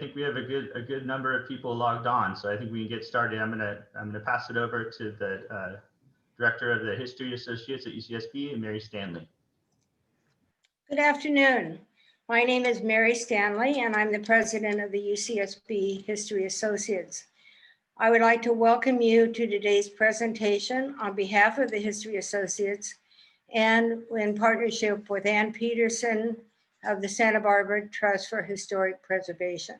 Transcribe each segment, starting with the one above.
think we have a good number of people logged on, so I think we can get started. I'm gonna pass it over to the Director of the History Associates at UCSB, Mary Stanley. Good afternoon. My name is Mary Stanley, and I'm the president of the UCSB History Associates. I would like to welcome you to today's presentation on behalf of the History Associates and in partnership with Ann Peterson of the Santa Barbara Trust for Historic Preservation.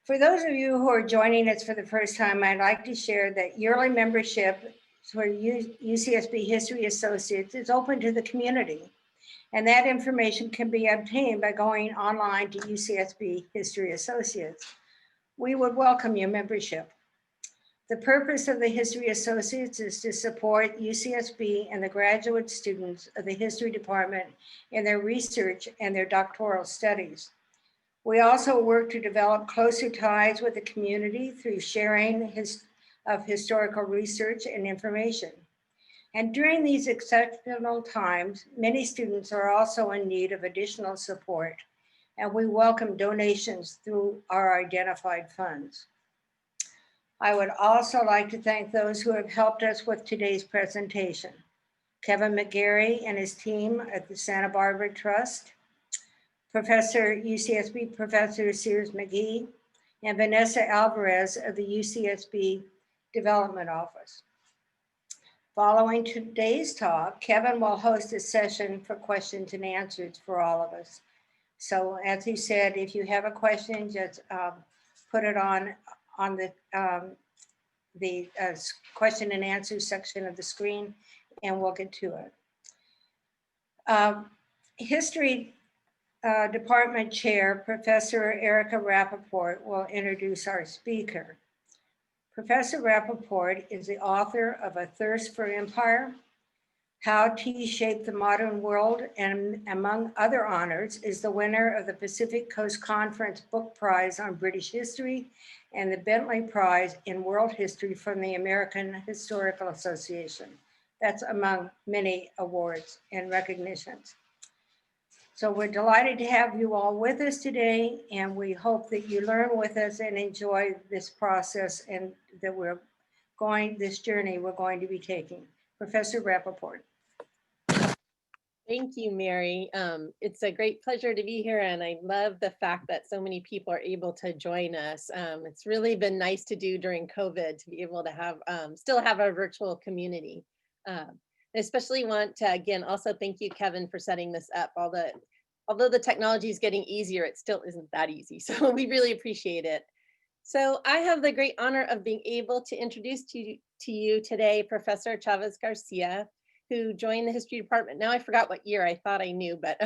For those of you who are joining us for the first time, I'd like to share that yearly membership for UCSB History Associates is open to the community. And that information can be obtained by going online to UCSB History Associates. We would welcome your membership. The purpose of the History Associates is to support UCSB and the graduate students of the History Department in their research and their doctoral studies. We also work to develop closer ties with the community through sharing of historical research and information. And during these exceptional times, many students are also in need of additional support, and we welcome donations through our identified funds. I would also like to thank those who have helped us with today's presentation. Kevin McGarry and his team at the Santa Barbara Trust, UCSB Professor Sears McGee, and Vanessa Alvarez of the UCSB Development Office. Following today's talk, Kevin will host a session for questions and answers for all of us. So as he said, if you have a question, just put it on the question and answer section of the screen, and we'll get to it. History Department Chair, Professor Erica Rappaport, will introduce our speaker. Professor Rappaport is the author of A Thirst for Empire, How Tea Shaped the Modern World, and among other honors, is the winner of the Pacific Coast Conference Book Prize on British History and the Bentley Prize in World History from the American Historical Association. That's among many awards and recognitions. So we're delighted to have you all with us today, and we hope that you learn with us and enjoy this process and that this journey we're going to be taking. Professor Rappaport. Thank you, Mary. It's a great pleasure to be here, and I love the fact that so many people are able to join us. It's really been nice to do during COVID to be able to have still have our virtual community. I especially want to, again, also thank you, Kevin, for setting this up. Although the technology is getting easier, it still isn't that easy. So we really appreciate it. So I have the great honor of being able to introduce to you today, Professor Chávez-García, who joined the history department. Now I forgot what year, I thought I knew, but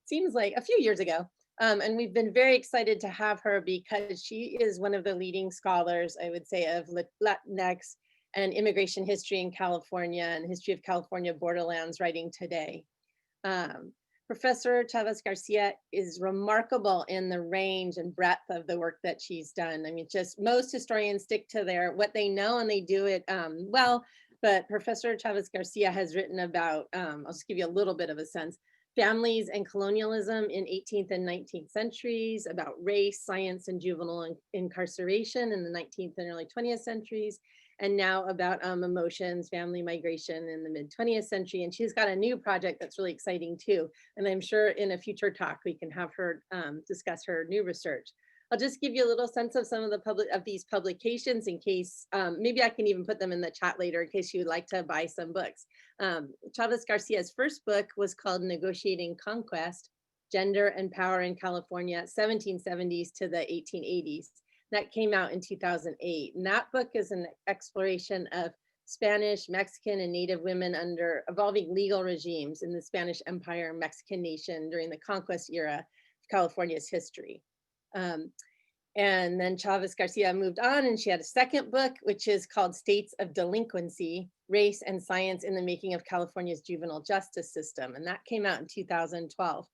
seems like a few years ago. And we've been very excited to have her because she is one of the leading scholars, I would say, of Latinx and immigration history in California and history of California borderlands writing today. Professor Chávez-García is remarkable in the range and breadth of the work that she's done. I mean, just most historians stick to what they know and they do it well, but Professor Chávez-García has written about, I'll just give you a little bit of a sense, families and colonialism in 18th and 19th centuries, about race, science, and juvenile incarceration in the 19th and early 20th centuries, and now about emotions, family migration in the mid-20th century. And she's got a new project that's really exciting too. And I'm sure in a future talk, we can have her discuss her new research. I'll just give you a little sense of some of these publications in case, maybe I can even put them in the chat later in case you would like to buy some books. Chávez-García's first book was called Negotiating Conquest, Gender and Power in California, 1770s to the 1880s. That came out in 2008. And that book is an exploration of Spanish, Mexican, and Native women under evolving legal regimes in the Spanish Empire and Mexican nation during the conquest era of California's history. And then Chávez-García moved on and she had a second book, which is called States of Delinquency, Race and Science in the Making of California's Juvenile Justice System. And that came out in 2012.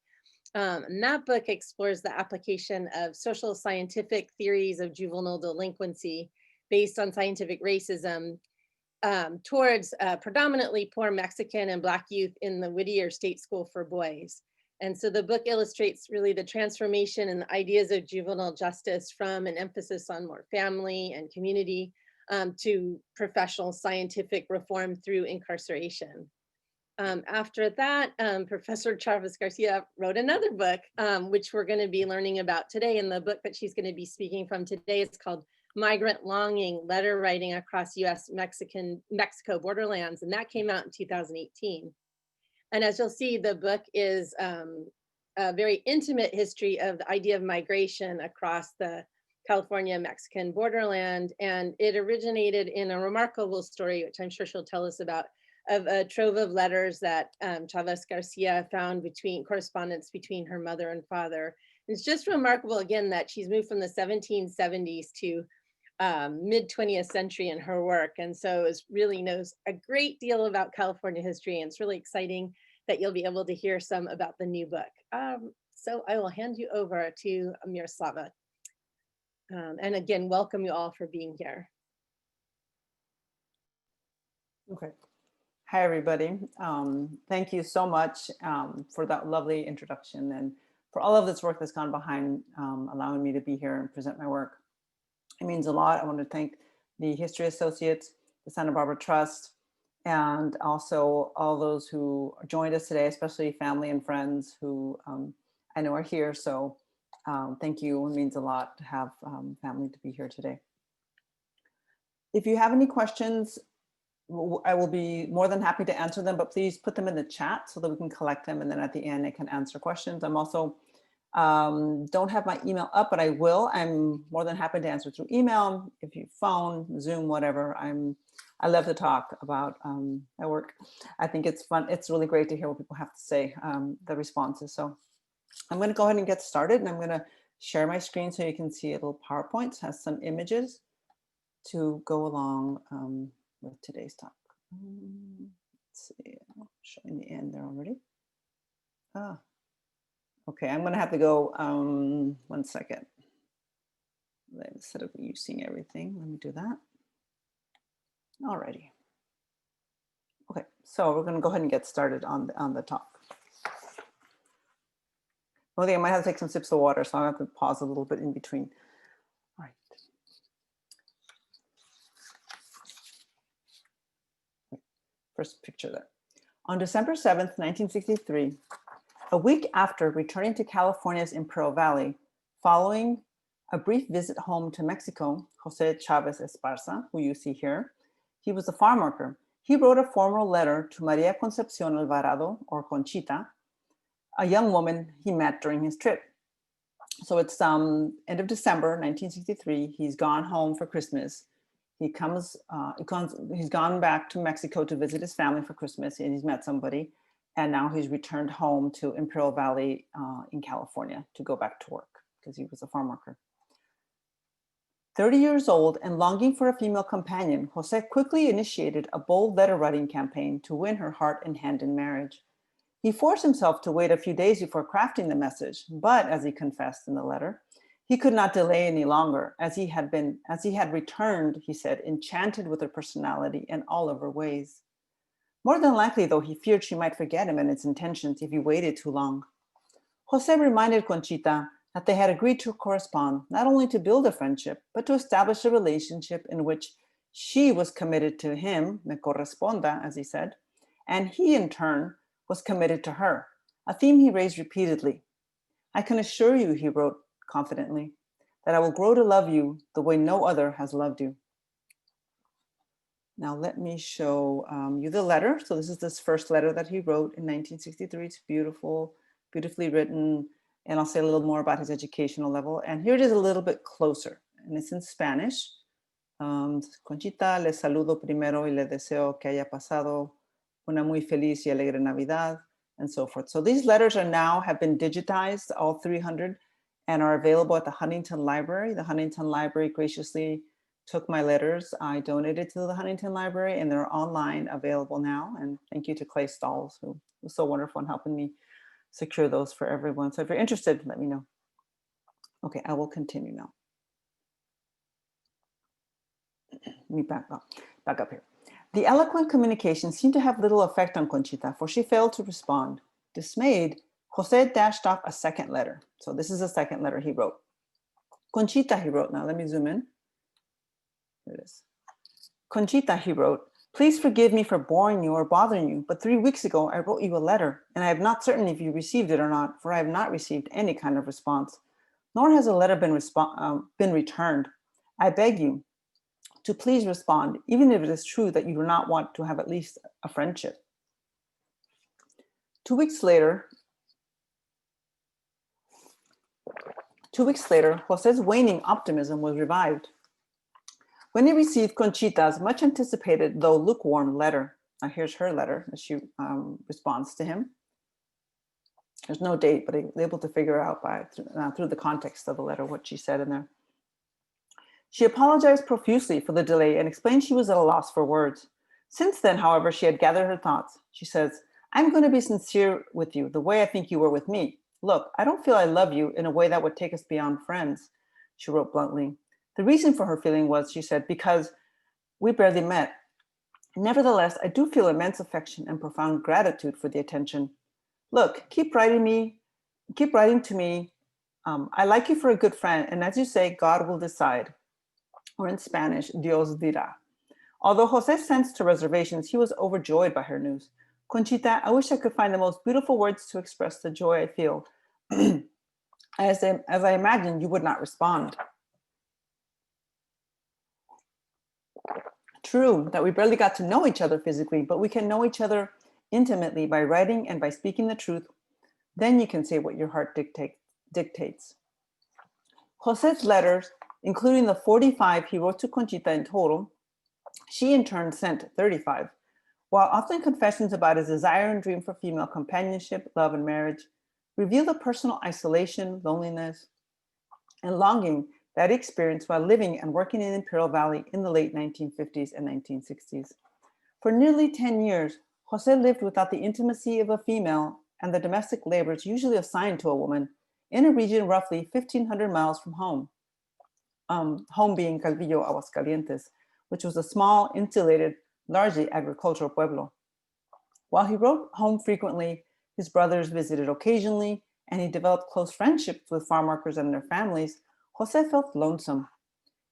And that book explores the application of social scientific theories of juvenile delinquency based on scientific racism towards predominantly poor Mexican and Black youth in the Whittier State School for Boys. And so the book illustrates really the transformation and the ideas of juvenile justice from an emphasis on more family and community to professional scientific reform through incarceration. After that, Professor Chavez-García wrote another book, which we're going to be learning about today. And the book that she's going to be speaking from today is called Migrant Longing, Letter Writing Across U.S. Mexico Borderlands. And that came out in 2018. And as you'll see, the book is a very intimate history of the idea of migration across the California-Mexican borderland. And it originated in a remarkable story, which I'm sure she'll tell us about, of a trove of letters that Chavez-García found between correspondence between her mother and father. It's just remarkable, again, that she's moved from the 1770s to mid 20th century in her work. And so it really knows a great deal about California history. And it's really exciting that you'll be able to hear some about the new book. So I will hand you over to Miroslava. And again, welcome you all for being here. Okay. Hi, everybody. Thank you so much for that lovely introduction and for all of this work that's gone behind allowing me to be here and present my work. It means a lot. I want to thank the History Associates, the Santa Barbara Trust, and also all those who joined us today, especially family and friends who I know are here. So thank you. It means a lot to have family to be here today. If you have any questions, I will be more than happy to answer them, but please put them in the chat so that we can collect them. And then at the end, I can answer questions. I'm also, don't have my email up, but I will. I'm more than happy to answer through email, if you phone, Zoom, whatever. I love to talk about my work. I think it's fun. It's really great to hear what people have to say, the responses. So I'm going to go ahead and get started, and I'm going to share my screen so you can see a little PowerPoint. It has some images to go along with today's talk. Let's see, I'm showing the end there already. Okay, I'm gonna have to go, 1 second. Instead of using everything, let me do that. Alrighty. Okay, so we're gonna go ahead and get started on the talk. One thing, I might have to take some sips of water, so I have to pause a little bit in between. All right. First picture there. On December 7th, 1963, a week after returning to California's Imperial Valley, following a brief visit home to Mexico, Jose Chavez Esparza, who you see here, he was a farm worker. He wrote a formal letter to Maria Concepcion Alvarado, or Conchita, a young woman he met during his trip. So it's end of December 1963. He's gone home for Christmas. He's gone back to Mexico to visit his family for Christmas, and he's met somebody. And now he's returned home to Imperial Valley in California to go back to work because he was a farm worker. 30 years old and longing for a female companion, Jose quickly initiated a bold letter writing campaign to win her heart and hand in marriage. He forced himself to wait a few days before crafting the message, but as he confessed in the letter, he could not delay any longer, as he had returned, he said, enchanted with her personality and all of her ways. More than likely, though, he feared she might forget him and its intentions if he waited too long. Jose reminded Conchita that they had agreed to correspond, not only to build a friendship, but to establish a relationship in which she was committed to him, me corresponda, as he said, and he, in turn, was committed to her, a theme he raised repeatedly. I can assure you, he wrote confidently, that I will grow to love you the way no other has loved you. Now let me show you the letter. So this is this first letter that he wrote in 1963. It's beautiful, beautifully written. And I'll say a little more about his educational level. And here it is a little bit closer, and it's in Spanish. Conchita, le saludo primero y le deseo que haya pasado una muy feliz y alegre Navidad, and so forth. So these letters have been digitized, all 300, and are available at the Huntington Library. The Huntington Library graciously took my letters. I donated to the Huntington Library, and they're online available now. And thank you to Clay Stalls, who was so wonderful in helping me secure those for everyone. So if you're interested, let me know. Okay, I will continue now. Let me back up here. The eloquent communication seemed to have little effect on Conchita, for she failed to respond. Dismayed, Jose dashed off a second letter. So this is a second letter he wrote. Conchita, he wrote. Now let me zoom in. Here it is. Conchita, he wrote, please forgive me for boring you or bothering you, but 3 weeks ago I wrote you a letter, and I am not certain if you received it or not, for I have not received any kind of response, nor has a letter been returned. I beg you to please respond, even if it is true that you do not want to have at least a friendship. 2 weeks later, Jose's waning optimism was revived when he received Conchita's much anticipated, though lukewarm, letter. Now here's her letter as she responds to him. There's no date, but he was able to figure out through the context of the letter what she said in there. She apologized profusely for the delay and explained she was at a loss for words. Since then, however, she had gathered her thoughts. She says, I'm going to be sincere with you the way I think you were with me. Look, I don't feel I love you in a way that would take us beyond friends, she wrote bluntly. The reason for her feeling was, she said, because we barely met. Nevertheless, I do feel immense affection and profound gratitude for the attention. Look, keep writing to me. I like you for a good friend, and as you say, God will decide. Or in Spanish, Dios dirá. Although Jose sensed her reservations, he was overjoyed by her news. Conchita, I wish I could find the most beautiful words to express the joy I feel. as I imagine you would not respond. True that we barely got to know each other physically, but we can know each other intimately by writing and by speaking the truth. Then you can say what your heart dictates. Jose's letters, including the 45 he wrote to Conchita in total, she in turn sent 35. While often confessions about his desire and dream for female companionship, love, and marriage reveal the personal isolation, loneliness, and longing that he experienced while living and working in Imperial Valley in the late 1950s and 1960s. For nearly 10 years, Jose lived without the intimacy of a female and the domestic labors usually assigned to a woman in a region roughly 1,500 miles from home. Home being Calvillo, Aguascalientes, which was a small, insulated, largely agricultural pueblo. While he wrote home frequently, his brothers visited occasionally, and he developed close friendships with farm workers and their families, Jose felt lonesome.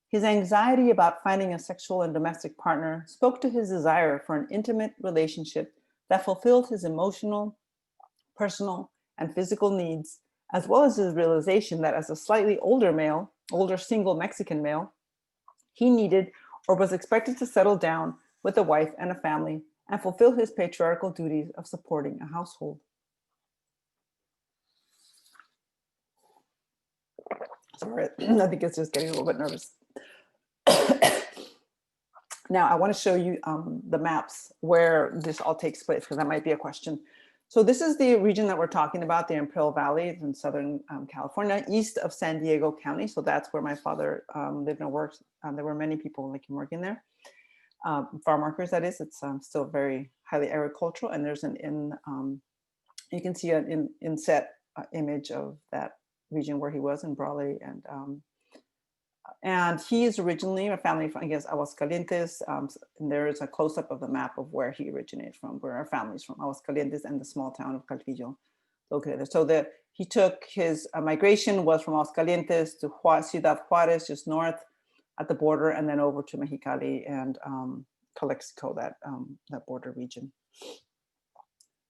His anxiety about finding a sexual and domestic partner spoke to his desire for an intimate relationship that fulfilled his emotional, personal, and physical needs, as well as his realization that as a slightly older single Mexican male, he needed or was expected to settle down with a wife and a family and fulfill his patriarchal duties of supporting a household. Sorry, I think it's just getting a little bit nervous. Now, I want to show you the maps where this all takes place, because that might be a question. So this is the region that we're talking about, the Imperial Valley in Southern California, east of San Diego County. So that's where my father lived and worked. There were many people like him working there. Farm workers, that is. It's still very highly agricultural. And there's you can see an inset image of that region where he was in Brawley. And he is originally a family from, I guess, Aguascalientes. And there is a close-up of the map of where he originated from, where our family's from, Aguascalientes and the small town of Calvillo located there. So he took his migration was from Aguascalientes to Ciudad Juarez, just north at the border, and then over to Mexicali and Calexico, that border region.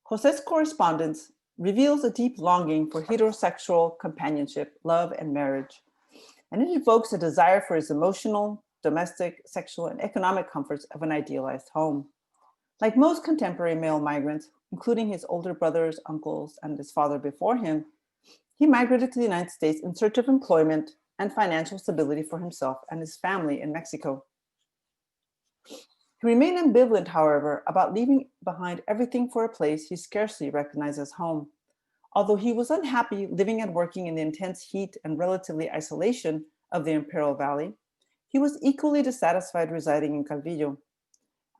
Jose's correspondence reveals a deep longing for heterosexual companionship, love, and marriage. And it evokes a desire for his emotional, domestic, sexual, and economic comforts of an idealized home. Like most contemporary male migrants, including his older brothers, uncles, and his father before him, he migrated to the United States in search of employment and financial stability for himself and his family in Mexico. He remained ambivalent, however, about leaving behind everything for a place he scarcely recognized as home. Although he was unhappy living and working in the intense heat and relatively isolation of the Imperial Valley, he was equally dissatisfied residing in Calvillo.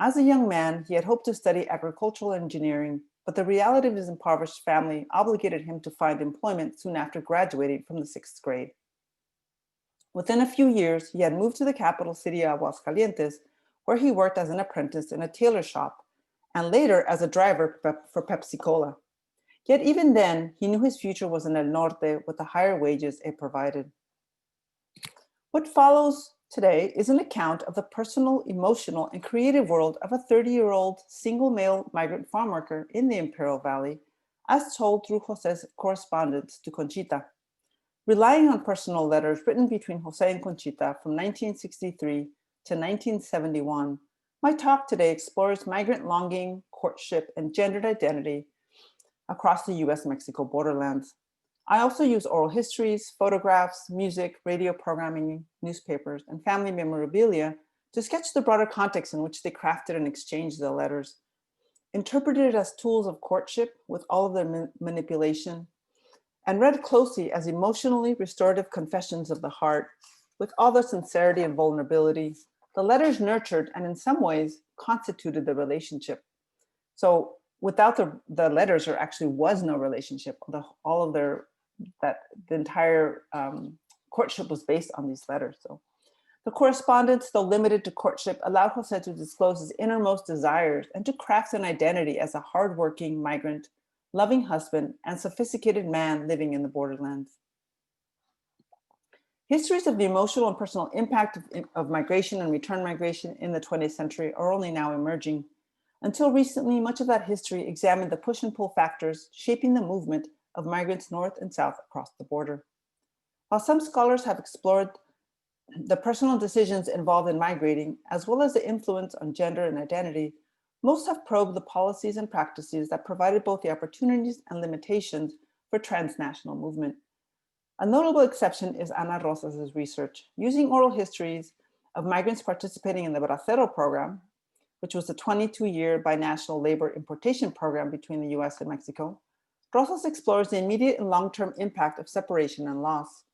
As a young man, he had hoped to study agricultural engineering, but the reality of his impoverished family obligated him to find employment soon after graduating from the 6th grade. Within a few years, he had moved to the capital city of Aguascalientes, where he worked as an apprentice in a tailor shop, and later as a driver for Pepsi Cola. Yet even then, he knew his future was in el norte with the higher wages it provided. What follows today is an account of the personal, emotional, and creative world of a 30-year-old single male migrant farm worker in the Imperial Valley, as told through José's correspondence to Conchita. Relying on personal letters written between José and Conchita from 1963 to 1971, my talk today explores migrant longing, courtship, and gendered identity across the U.S. Mexico borderlands. I also use oral histories, photographs, music, radio programming, newspapers, and family memorabilia to sketch the broader context in which they crafted and exchanged the letters. Interpreted as tools of courtship with all of their manipulation, and read closely as emotionally restorative confessions of the heart, with all their sincerity and vulnerability, the letters nurtured and in some ways constituted the relationship. So without the letters, there actually was no relationship. The entire courtship was based on these letters. So the correspondence, though limited to courtship, allowed José to disclose his innermost desires and to craft an identity as a hardworking migrant, loving husband, and sophisticated man living in the borderlands. Histories of the emotional and personal impact of migration and return migration in the 20th century are only now emerging. Until recently, much of that history examined the push and pull factors shaping the movement of migrants north and south across the border. While some scholars have explored the personal decisions involved in migrating, as well as the influence on gender and identity, most have probed the policies and practices that provided both the opportunities and limitations for transnational movement. A notable exception is Ana Rosas' research, using oral histories of migrants participating in the Bracero program, which was a 22-year binational labor importation program between the US and Mexico. Rosas explores the immediate and long-term impact of separation and loss.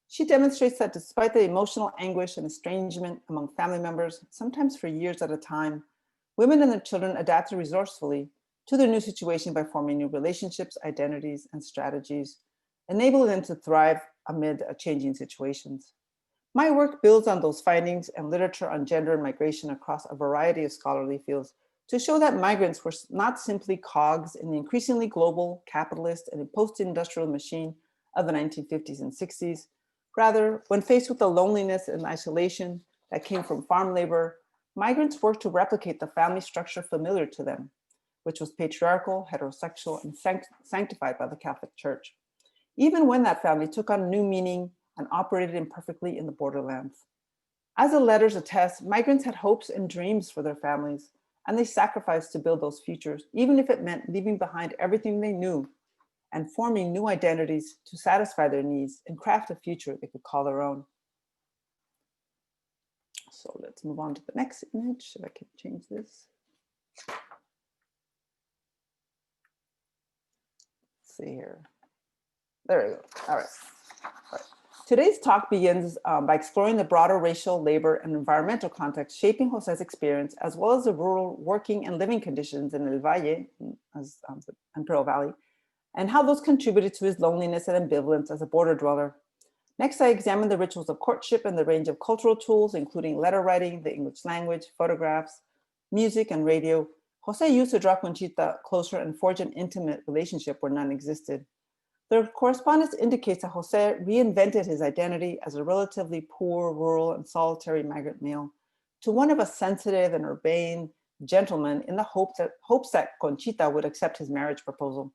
She demonstrates that despite the emotional anguish and estrangement among family members, sometimes for years at a time, women and their children adapted resourcefully to their new situation by forming new relationships, identities, and strategies, enabling them to thrive amid changing situations. My work builds on those findings and literature on gender and migration across a variety of scholarly fields to show that migrants were not simply cogs in the increasingly global, capitalist, and post-industrial machine of the 1950s and 60s. Rather, when faced with the loneliness and isolation that came from farm labor, migrants worked to replicate the family structure familiar to them, which was patriarchal, heterosexual, and sanctified by the Catholic Church, even when that family took on new meaning and operated imperfectly in the borderlands. As the letters attest, migrants had hopes and dreams for their families, and they sacrificed to build those futures, even if it meant leaving behind everything they knew and forming new identities to satisfy their needs and craft a future they could call their own. So let's move on to the next image, if I can change this. Let's see here. There we go. All right. Today's talk begins by exploring the broader racial, labor, and environmental context shaping José's experience, as well as the rural working and living conditions in El Valle, as Imperial Valley, and how those contributed to his loneliness and ambivalence as a border dweller. Next, I examine the rituals of courtship and the range of cultural tools, including letter writing, the English language, photographs, music, and radio, José used to draw Conchita closer and forge an intimate relationship where none existed. The correspondence indicates that José reinvented his identity as a relatively poor, rural, and solitary migrant male to one of a sensitive and urbane gentleman in the hopes that Conchita would accept his marriage proposal.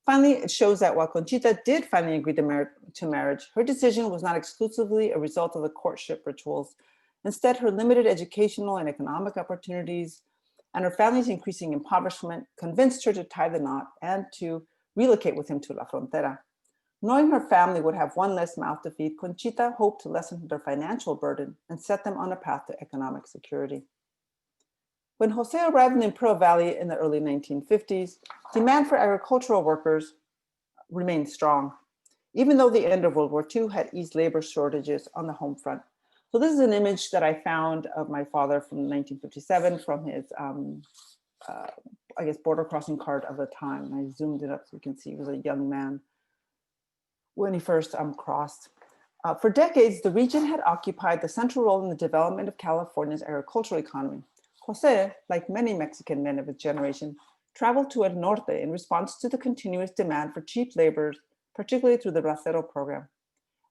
Finally, it shows that while Conchita did finally agree to marriage, her decision was not exclusively a result of the courtship rituals. Instead, her limited educational and economic opportunities and her family's increasing impoverishment convinced her to tie the knot and to relocate with him to La Frontera. Knowing her family would have one less mouth to feed, Conchita hoped to lessen their financial burden and set them on a path to economic security. When José arrived in the Imperial Valley in the early 1950s, demand for agricultural workers remained strong, even though the end of World War II had eased labor shortages on the home front. So this is an image that I found of my father from 1957 from his I guess, border crossing card of the time. I zoomed it up so you can see he was a young man when he first crossed. For decades, the region had occupied the central role in the development of California's agricultural economy. José, like many Mexican men of his generation, traveled to el norte in response to the continuous demand for cheap labor, particularly through the bracero program.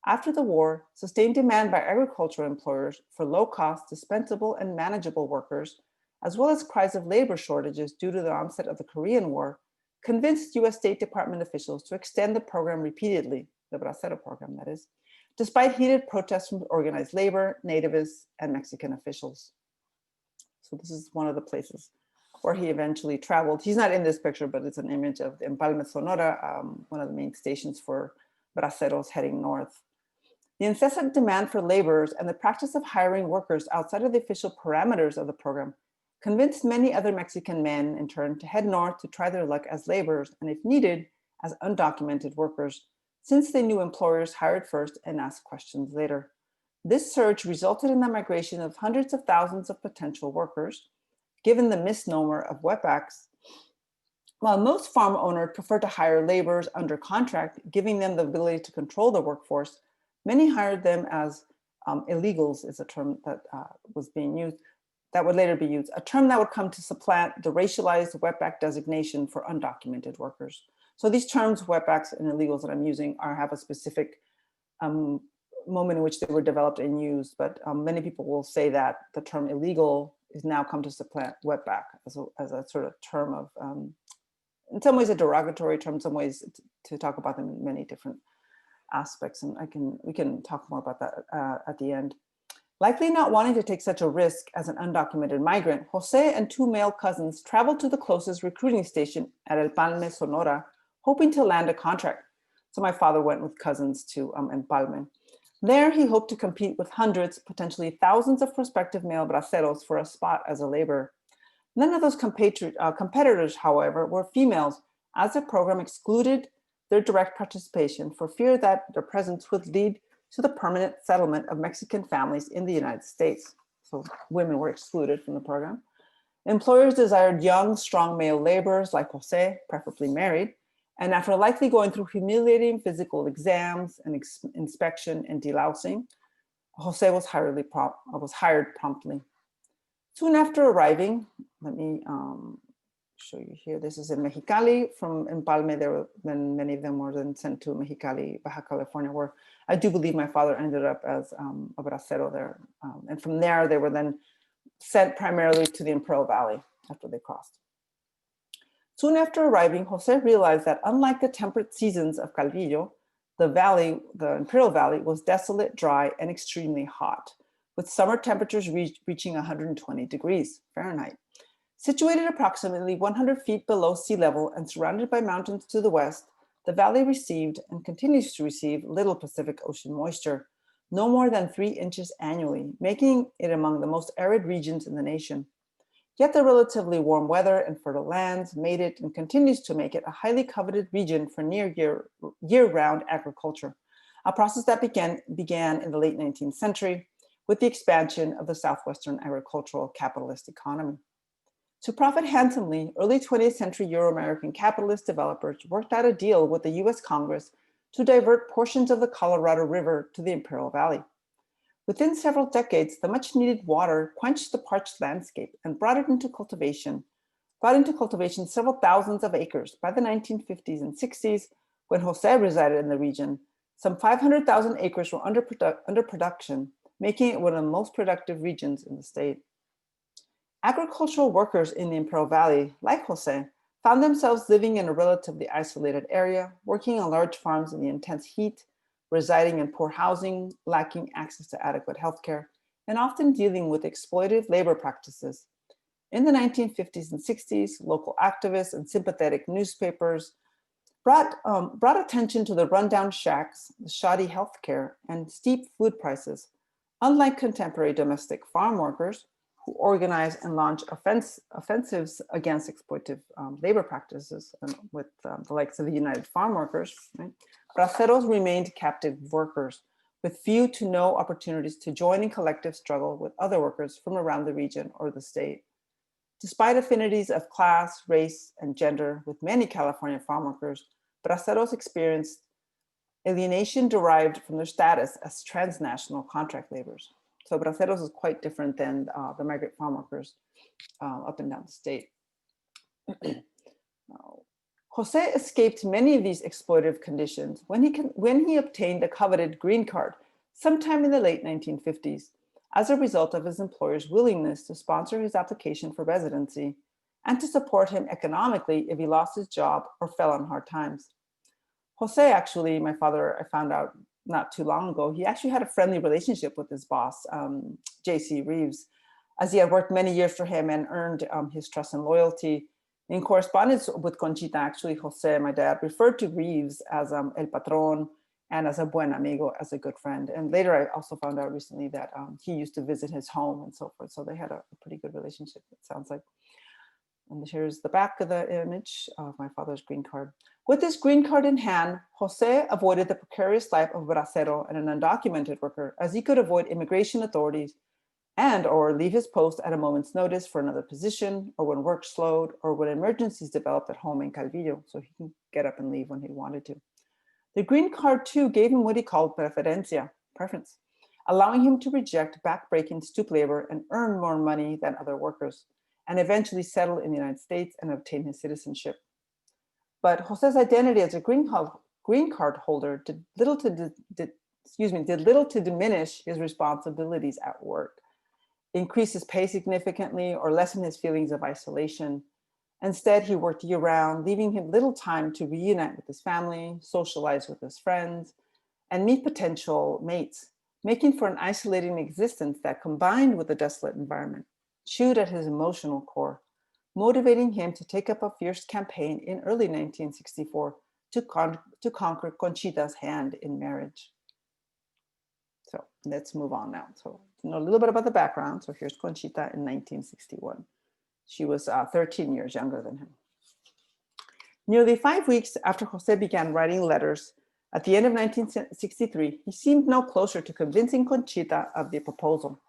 After the war, sustained demand by agricultural employers for low-cost, dispensable, and manageable workers, as well as cries of labor shortages due to the onset of the Korean War, convinced U.S. State Department officials to extend the program repeatedly, the bracero program that is, despite heated protests from organized labor, nativists, and Mexican officials. So this is one of the places where he eventually traveled. He's not in this picture, but it's an image of Empalme, Sonora, one of the main stations for braceros heading north. The incessant demand for laborers and the practice of hiring workers outside of the official parameters of the program convinced many other Mexican men in turn to head north to try their luck as laborers and, if needed, as undocumented workers, since they knew employers hired first and asked questions later. This surge resulted in the migration of hundreds of thousands of potential workers, given the misnomer of wetbacks. While most farm owners prefer to hire laborers under contract, giving them the ability to control the workforce, many hired them as illegals, is a term that was being used, that would later be used, a term that would come to supplant the racialized wetback designation for undocumented workers. So these terms, wetbacks and illegals that I'm using, have a specific moment in which they were developed and used, but many people will say that the term illegal is now come to supplant wetback as a sort of term of, in some ways a derogatory term, in some ways to talk about them in many different aspects, and we can talk more about that at the end. Likely not wanting to take such a risk as an undocumented migrant, Jose and two male cousins traveled to the closest recruiting station at Empalme, Sonora, hoping to land a contract. So my father went with cousins to Empalme. There, he hoped to compete with hundreds, potentially thousands of prospective male braceros for a spot as a laborer. None of those competitors, however, were females, as the program excluded their direct participation for fear that their presence would lead to the permanent settlement of Mexican families in the United States. So women were excluded from the program. Employers desired young, strong male laborers like Jose, preferably married, and after likely going through humiliating physical exams and inspection and delousing, Jose was hired promptly. Soon after arriving, let me show you here. This is in Mexicali. From Empalme, many of them were then sent to Mexicali, Baja California, where I do believe my father ended up as a bracero there. And from there, they were then sent primarily to the Imperial Valley after they crossed. Soon after arriving, Jose realized that unlike the temperate seasons of Calvillo, the Imperial Valley was desolate, dry, and extremely hot, with summer temperatures reaching 120 degrees Fahrenheit. Situated approximately 100 feet below sea level and surrounded by mountains to the west, the valley received and continues to receive little Pacific Ocean moisture, no more than 3 inches annually, making it among the most arid regions in the nation. Yet the relatively warm weather and fertile lands made it and continues to make it a highly coveted region for near year-round agriculture, a process that began in the late 19th century with the expansion of the Southwestern agricultural capitalist economy. To profit handsomely, early 20th century Euro-American capitalist developers worked out a deal with the U.S. Congress to divert portions of the Colorado River to the Imperial Valley. Within several decades, the much needed water quenched the parched landscape and brought into cultivation several thousands of acres. By the 1950s and 60s, when Jose resided in the region, some 500,000 acres were under production, making it one of the most productive regions in the state. Agricultural workers in the Imperial Valley, like Jose, found themselves living in a relatively isolated area, working on large farms in the intense heat, residing in poor housing, lacking access to adequate healthcare, and often dealing with exploitative labor practices. In the 1950s and 60s, local activists and sympathetic newspapers brought attention to the rundown shacks, the shoddy healthcare, and steep food prices. Unlike contemporary domestic farm workers, who organize and launch offensives against exploitative labor practices with the likes of the United Farm Workers, right? Braceros remained captive workers with few to no opportunities to join in collective struggle with other workers from around the region or the state. Despite affinities of class, race, and gender with many California farm workers, braceros experienced alienation derived from their status as transnational contract laborers. So braceros is quite different than the migrant farm workers up and down the state. Jose escaped many of these exploitative conditions when he obtained the coveted green card sometime in the late 1950s as a result of his employer's willingness to sponsor his application for residency and to support him economically if he lost his job or fell on hard times. Jose actually, my father, I found out not too long ago, he actually had a friendly relationship with his boss, J.C. Reeves, as he had worked many years for him and earned his trust and loyalty. In correspondence with Conchita, actually, Jose, my dad, referred to Reeves as el patron and as a buen amigo, as a good friend. And later, I also found out recently that he used to visit his home and so forth. So they had a pretty good relationship, it sounds like. And here's the back of the image of my father's green card. With this green card in hand, Jose avoided the precarious life of bracero and an undocumented worker, as he could avoid immigration authorities and or leave his post at a moment's notice for another position, or when work slowed, or when emergencies developed at home in Calvillo, so he can get up and leave when he wanted to. The green card too gave him what he called preferencia, preference, allowing him to reject backbreaking stoop labor and earn more money than other workers, and eventually settle in the United States and obtain his citizenship. But Jose's identity as a green card holder did little to diminish his responsibilities at work, increase his pay significantly, or lessen his feelings of isolation. Instead, he worked year-round, leaving him little time to reunite with his family, socialize with his friends, and meet potential mates, making for an isolating existence that, combined with a desolate environment, chewed at his emotional core, motivating him to take up a fierce campaign in early 1964 to conquer Conchita's hand in marriage. So let's move on now. So you know a little bit about the background. So here's Conchita in 1961. She was 13 years younger than him. Nearly 5 weeks after Jose began writing letters, at the end of 1963, he seemed no closer to convincing Conchita of the proposal.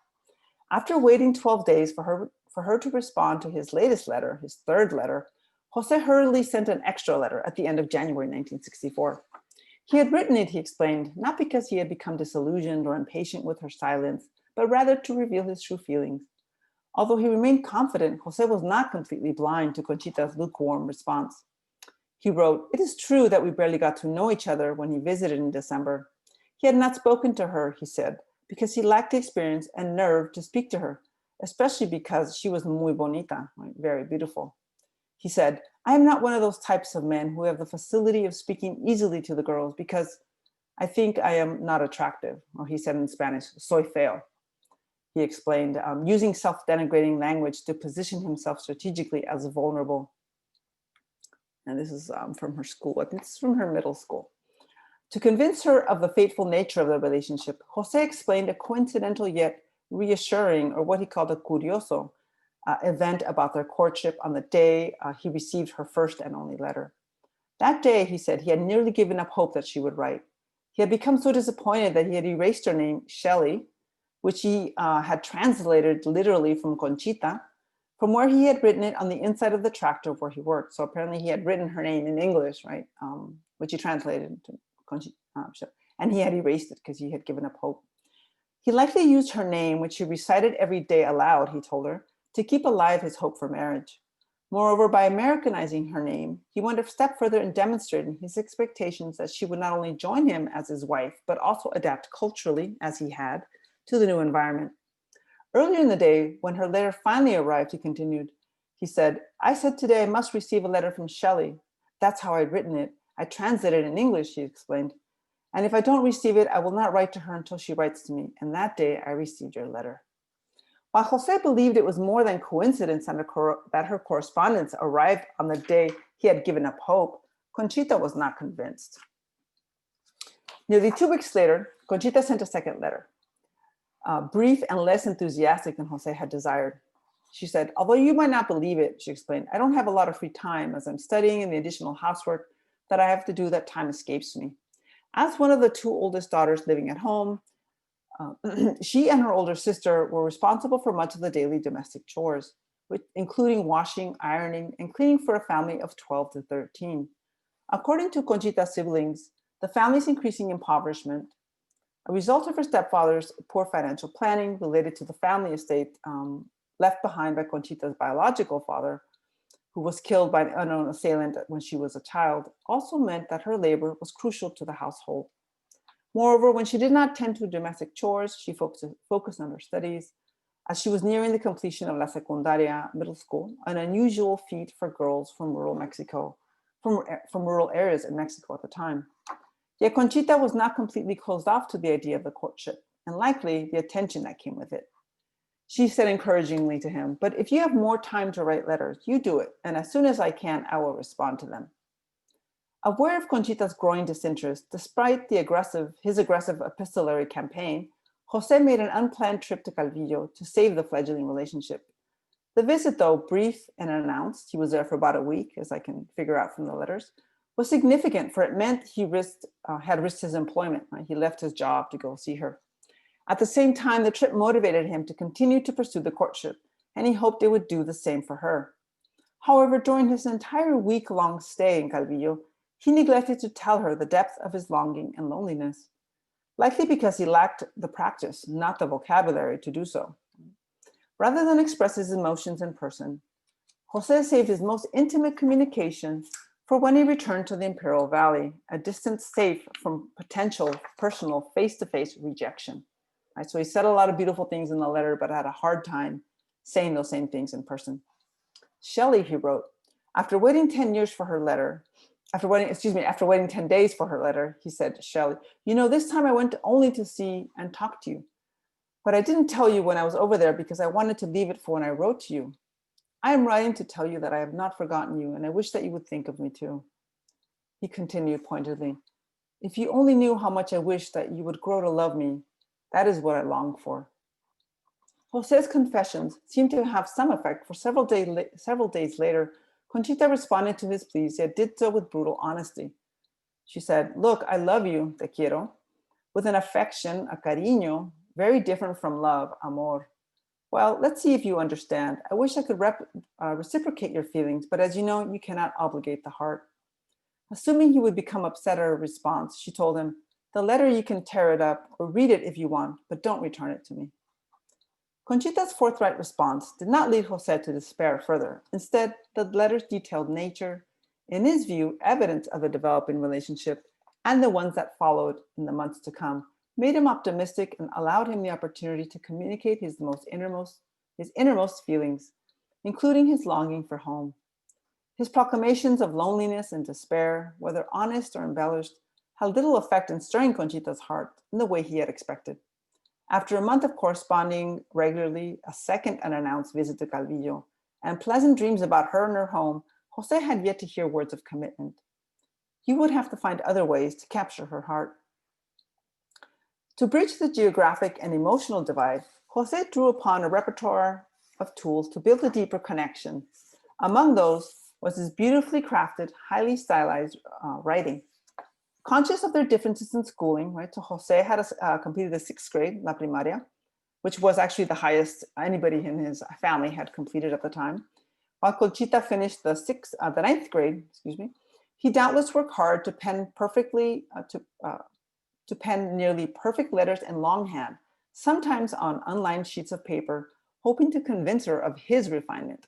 After waiting 12 days for her to respond to his latest letter, his third letter, Jose hurriedly sent an extra letter at the end of January 1964. He had written it, he explained, not because he had become disillusioned or impatient with her silence, but rather to reveal his true feelings. Although he remained confident, Jose was not completely blind to Conchita's lukewarm response. He wrote, "It is true that we barely got to know each other when he visited in December. He had not spoken to her," he said, "because he lacked the experience and nerve to speak to her, especially because she was muy bonita," very beautiful. He said, "I am not one of those types of men who have the facility of speaking easily to the girls because I think I am not attractive," or he said in Spanish, "soy feo." He explained, using self-denigrating language to position himself strategically as vulnerable. And this is from her school. I think it's from her middle school. To convince her of the fateful nature of the relationship, Jose explained a coincidental yet reassuring, or what he called a curioso, event about their courtship on the day he received her first and only letter. That day, he said, he had nearly given up hope that she would write. He had become so disappointed that he had erased her name, Shelley, which he had translated literally from Conchita, from where he had written it on the inside of the tractor where he worked. So apparently he had written her name in English, right? Which he translated to Conchita, and he had erased it because he had given up hope. He likely used her name, which he recited every day aloud, he told her, to keep alive his hope for marriage. Moreover, by Americanizing her name, he went a step further in demonstrating his expectations that she would not only join him as his wife, but also adapt culturally, as he had, to the new environment. Earlier in the day, when her letter finally arrived, he continued, he said, "I said today I must receive a letter from Shelley. That's how I'd written it. I translated it in English," he explained. "And if I don't receive it, I will not write to her until she writes to me. And that day I received your letter." While Jose believed it was more than coincidence that her correspondence arrived on the day he had given up hope, Conchita was not convinced. Nearly 2 weeks later, Conchita sent a second letter, brief and less enthusiastic than Jose had desired. She said, "Although you might not believe it," she explained, "I don't have a lot of free time as I'm studying and the additional housework that I have to do, that time escapes me. As one of the 2 oldest daughters living at home, she and her older sister were responsible for much of the daily domestic chores, including washing, ironing, and cleaning for a family of 12 to 13. According to Conchita's siblings, the family's increasing impoverishment, a result of her stepfather's poor financial planning related to the family estate left behind by Conchita's biological father, who was killed by an unknown assailant when she was a child, also meant that her labor was crucial to the household. Moreover, when she did not tend to domestic chores, she focused on her studies. As she was nearing the completion of La Secundaria middle school, an unusual feat for girls from rural Mexico, from rural areas in Mexico at the time. Yet Conchita was not completely closed off to the idea of the courtship, and likely the attention that came with it. She said encouragingly to him, "But if you have more time to write letters, you do it, and as soon as I can, I will respond to them." Aware of Conchita's growing disinterest, despite his aggressive epistolary campaign, Jose made an unplanned trip to Calvillo to save the fledgling relationship. The visit, though brief and unannounced, he was there for about a week, as I can figure out from the letters, was significant, for it meant he had risked his employment. Right? He left his job to go see her. At the same time, the trip motivated him to continue to pursue the courtship, and he hoped it would do the same for her. However, during his entire week-long stay in Calvillo, he neglected to tell her the depth of his longing and loneliness, likely because he lacked the practice, not the vocabulary to do so. Rather than express his emotions in person, Jose saved his most intimate communication for when he returned to the Imperial Valley, a distance safe from potential personal face-to-face rejection. Right? So he said a lot of beautiful things in the letter, but had a hard time saying those same things in person. Shelley, he wrote, after waiting 10 days for her letter, he said to Shelley, "You know, this time I went only to see and talk to you. But I didn't tell you when I was over there because I wanted to leave it for when I wrote to you. I am writing to tell you that I have not forgotten you, and I wish that you would think of me too." He continued pointedly, "If you only knew how much I wish that you would grow to love me, that is what I long for." Jose's confessions seemed to have some effect, for several days later, Conchita responded to his pleas, yet did so with brutal honesty. She said, "Look, I love you, te quiero, with an affection, a cariño, very different from love, amor. Well, let's see if you understand. I wish I could reciprocate your feelings, but as you know, you cannot obligate the heart." Assuming he would become upset at her response, she told him, "The letter, you can tear it up or read it if you want, but don't return it to me." Conchita's forthright response did not lead Jose to despair further. Instead, the letter's detailed nature, in his view, evidence of a developing relationship, and the ones that followed in the months to come, made him optimistic and allowed him the opportunity to communicate his innermost feelings, including his longing for home. His proclamations of loneliness and despair, whether honest or embellished, had little effect in stirring Conchita's heart in the way he had expected. After a month of corresponding regularly, a second unannounced visit to Calvillo, and pleasant dreams about her and her home, Jose had yet to hear words of commitment. He would have to find other ways to capture her heart. To bridge the geographic and emotional divide, Jose drew upon a repertoire of tools to build a deeper connection. Among those was his beautifully crafted, highly stylized writing. Conscious of their differences in schooling, right? So Jose had completed the 6th grade, la primaria, which was actually the highest anybody in his family had completed at the time. While Conchita finished the 9th grade, he doubtless worked hard to pen nearly perfect letters in longhand, sometimes on unlined sheets of paper, hoping to convince her of his refinement.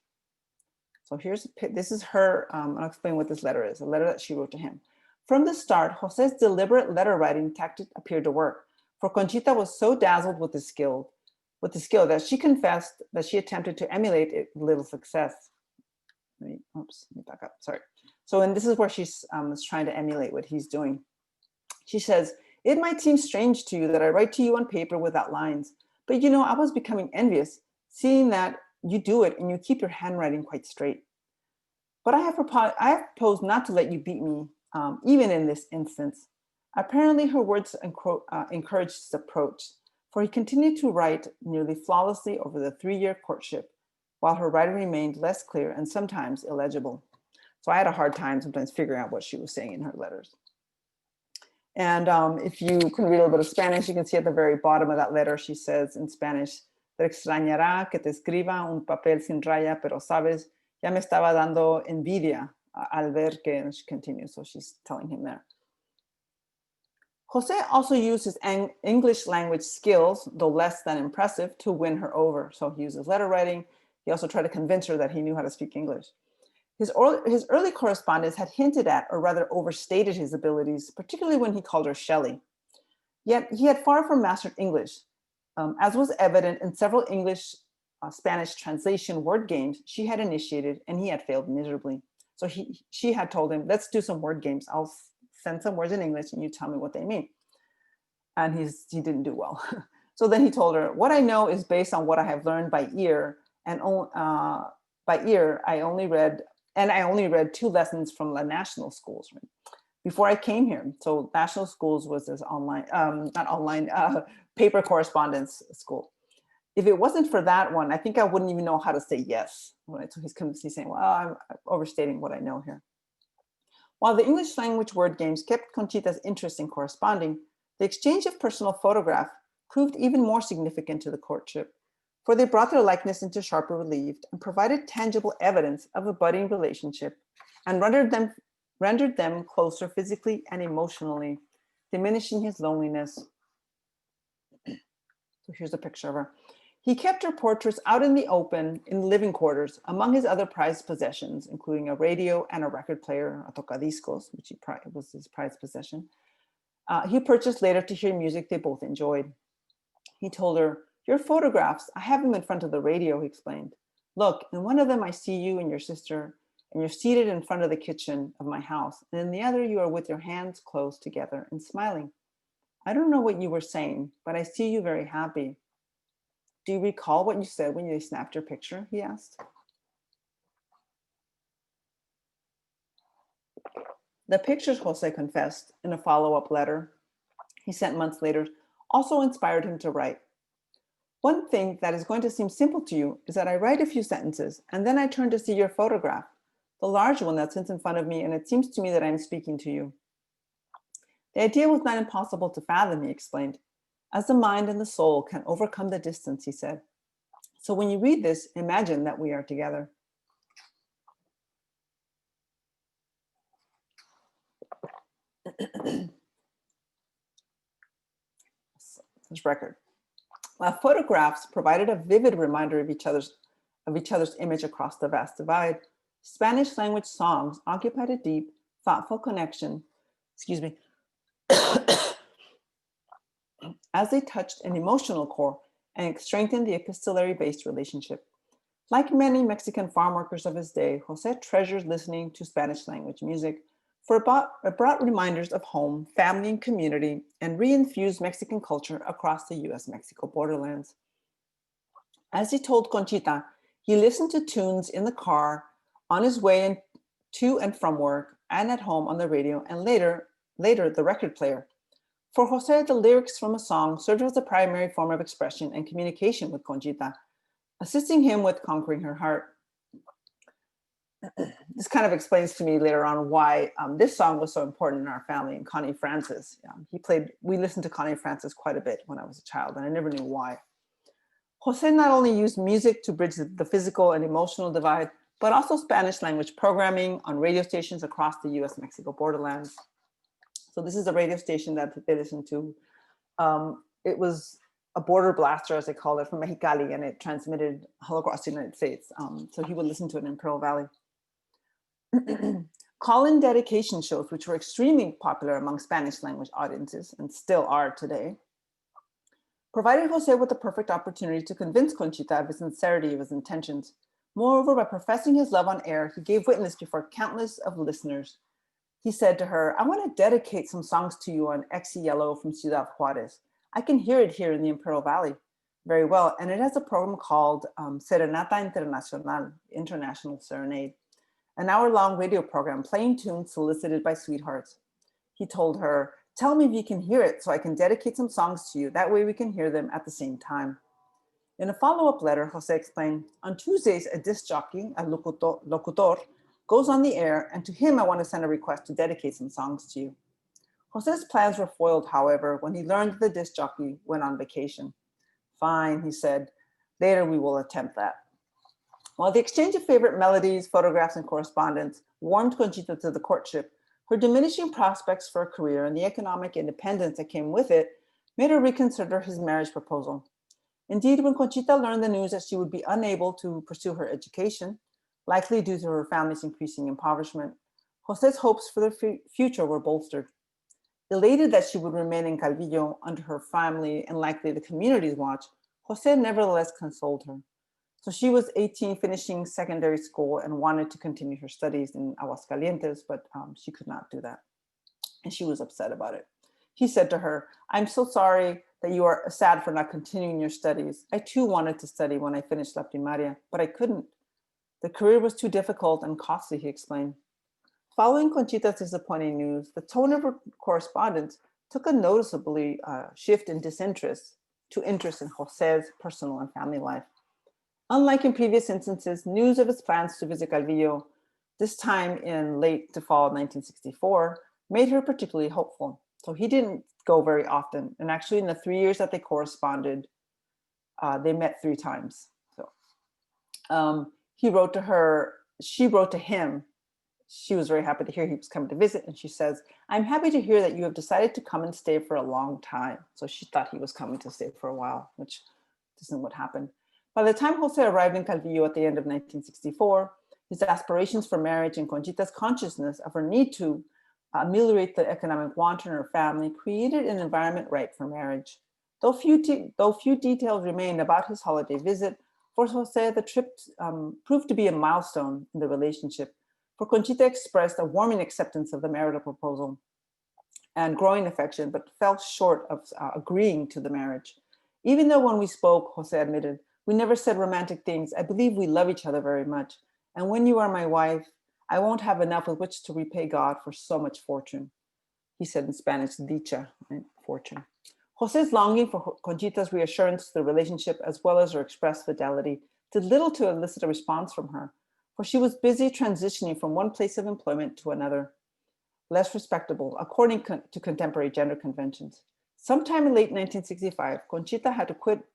So this is her, I'll explain what this letter is, a letter that she wrote to him. From the start, Jose's deliberate letter writing tactic appeared to work, for Conchita was so dazzled with the skill that she confessed that she attempted to emulate it with little success. Let me back up, sorry. And this is where she's trying to emulate what he's doing. She says, "It might seem strange to you that I write to you on paper without lines, but you know, I was becoming envious, seeing that you do it and you keep your handwriting quite straight. But I have proposed not to let you beat me, even in this instance." Apparently her words encouraged his approach, for he continued to write nearly flawlessly over the 3-year courtship, while her writing remained less clear and sometimes illegible. So I had a hard time sometimes figuring out what she was saying in her letters. And if you can read a little bit of Spanish, you can see at the very bottom of that letter, she says in Spanish, "Te extrañará que te escriba un papel sin raya, pero sabes, ya me estaba dando envidia al ver que," and she continues, so she's telling him there. Jose also used his English language skills, though less than impressive, to win her over. So he used his letter writing. He also tried to convince her that he knew how to speak English. His early correspondence had hinted at, or rather overstated his abilities, particularly when he called her Shelley. Yet he had far from mastered English. As was evident in several English Spanish translation word games she had initiated, and he had failed miserably. So she had told him, let's do some word games. I'll send some words in English and you tell me what they mean. And he didn't do well. So then he told her, what I know is based on what I have learned by ear, and by ear, I only read 2 lessons from the national schools before I came here. So national schools was this online, not online, paper correspondence school. If it wasn't for that one, I think I wouldn't even know how to say yes. Right? So he's saying, well, I'm overstating what I know here. While the English language word games kept Conchita's interest in corresponding, the exchange of personal photograph proved even more significant to the courtship, for they brought their likeness into sharper relief and provided tangible evidence of a budding relationship and rendered them closer physically and emotionally, diminishing his loneliness. So here's a picture of her. He kept her portraits out in the open in the living quarters, among his other prized possessions, including a radio and a record player, a tocadiscos, which was his prized possession. He purchased later to hear music they both enjoyed. He told her, your photographs, I have them in front of the radio, he explained. Look, in one of them I see you and your sister, and you're seated in front of the kitchen of my house, and in the other you are with your hands closed together and smiling. I don't know what you were saying, but I see you very happy. Do you recall what you said when you snapped your picture? He asked. The pictures, Jose confessed in a follow-up letter he sent months later, also inspired him to write. One thing that is going to seem simple to you is that I write a few sentences and then I turn to see your photograph, the large one that sits in front of me, and it seems to me that I'm speaking to you. The idea was not impossible to fathom, he explained, as the mind and the soul can overcome the distance, he said. So when you read this, imagine that we are together. This record. Photographs provided a vivid reminder of each other's image across the vast divide. Spanish language songs occupied a deep, thoughtful connection, as they touched an emotional core and strengthened the epistolary-based relationship. Like many Mexican farm workers of his day, Jose treasured listening to Spanish language music, for it brought reminders of home, family, and community, and reinfused Mexican culture across the U.S. Mexico borderlands. As he told Conchita, he listened to tunes in the car, on his way to and from work, and at home on the radio, and later the record player. For Jose, the lyrics from a song served as the primary form of expression and communication with Conchita, assisting him with conquering her heart. This kind of explains to me later on why this song was so important in our family, and Connie Francis. We listened to Connie Francis quite a bit when I was a child, and I never knew why. Jose not only used music to bridge the physical and emotional divide, but also Spanish language programming on radio stations across the U.S. Mexico borderlands. So this is a radio station that they listened to. It was a border blaster, as they call it, from Mexicali, and it transmitted all across the United States. So he would listen to it in Pearl Valley. Call-in dedication shows, which were extremely popular among Spanish language audiences and still are today, provided Jose with the perfect opportunity to convince Conchita of the sincerity of his intentions. Moreover, by professing his love on air, he gave witness before countless of listeners. He said to her, I want to dedicate some songs to you on Yellow from Ciudad Juarez. I can hear it here in the Imperial Valley very well, and it has a program called Serenata Internacional, International Serenade, an hour-long radio program playing tunes solicited by sweethearts. He told her, tell me if you can hear it so I can dedicate some songs to you. That way we can hear them at the same time. In a follow-up letter, Jose explained, on Tuesdays, a disc jockey, a locutor, goes on the air, and to him I want to send a request to dedicate some songs to you. Jose's plans were foiled, however, when he learned that the disc jockey went on vacation. Fine, he said, later we will attempt that. While the exchange of favorite melodies, photographs, and correspondence warmed Conchita to the courtship, her diminishing prospects for a career and the economic independence that came with it made her reconsider his marriage proposal. Indeed, when Conchita learned the news that she would be unable to pursue her education, Likely due to her family's increasing impoverishment, Jose's hopes for the future were bolstered. Elated that she would remain in Calvillo under her family and likely the community's watch, Jose nevertheless consoled her. So she was 18, finishing secondary school, and wanted to continue her studies in Aguascalientes, but she could not do that. And she was upset about it. He said to her, "I'm so sorry that you are sad for not continuing your studies. I too wanted to study when I finished La Primaria, but I couldn't. The career was too difficult and costly," he explained. Following Conchita's disappointing news, the tone of her correspondence took a noticeably shift in disinterest to interest in Jose's personal and family life. Unlike in previous instances, news of his plans to visit Calvillo, this time in late to fall 1964, made her particularly hopeful. So he didn't go very often. And actually in the 3 years that they corresponded, they met 3 times. So he wrote to her, she wrote to him. She was very happy to hear he was coming to visit. And she says, "I'm happy to hear that you have decided to come and stay for a long time." So she thought he was coming to stay for a while, which isn't what happened. By the time Jose arrived in Calvillo at the end of 1964, his aspirations for marriage and Conchita's consciousness of her need to ameliorate the economic want in her family created an environment ripe for marriage. Though few details remain about his holiday visit, for Jose, the trip proved to be a milestone in the relationship, for Conchita expressed a warming acceptance of the marital proposal and growing affection, but fell short of agreeing to the marriage. "Even though when we spoke," Jose admitted, "we never said romantic things, I believe we love each other very much. And when you are my wife, I won't have enough with which to repay God for so much fortune." He said in Spanish, dicha, right? Fortune. Jose's longing for Conchita's reassurance to the relationship, as well as her expressed fidelity, did little to elicit a response from her, for she was busy transitioning from one place of employment to another, less respectable, according to contemporary gender conventions. Sometime in late 1965, Conchita had to quit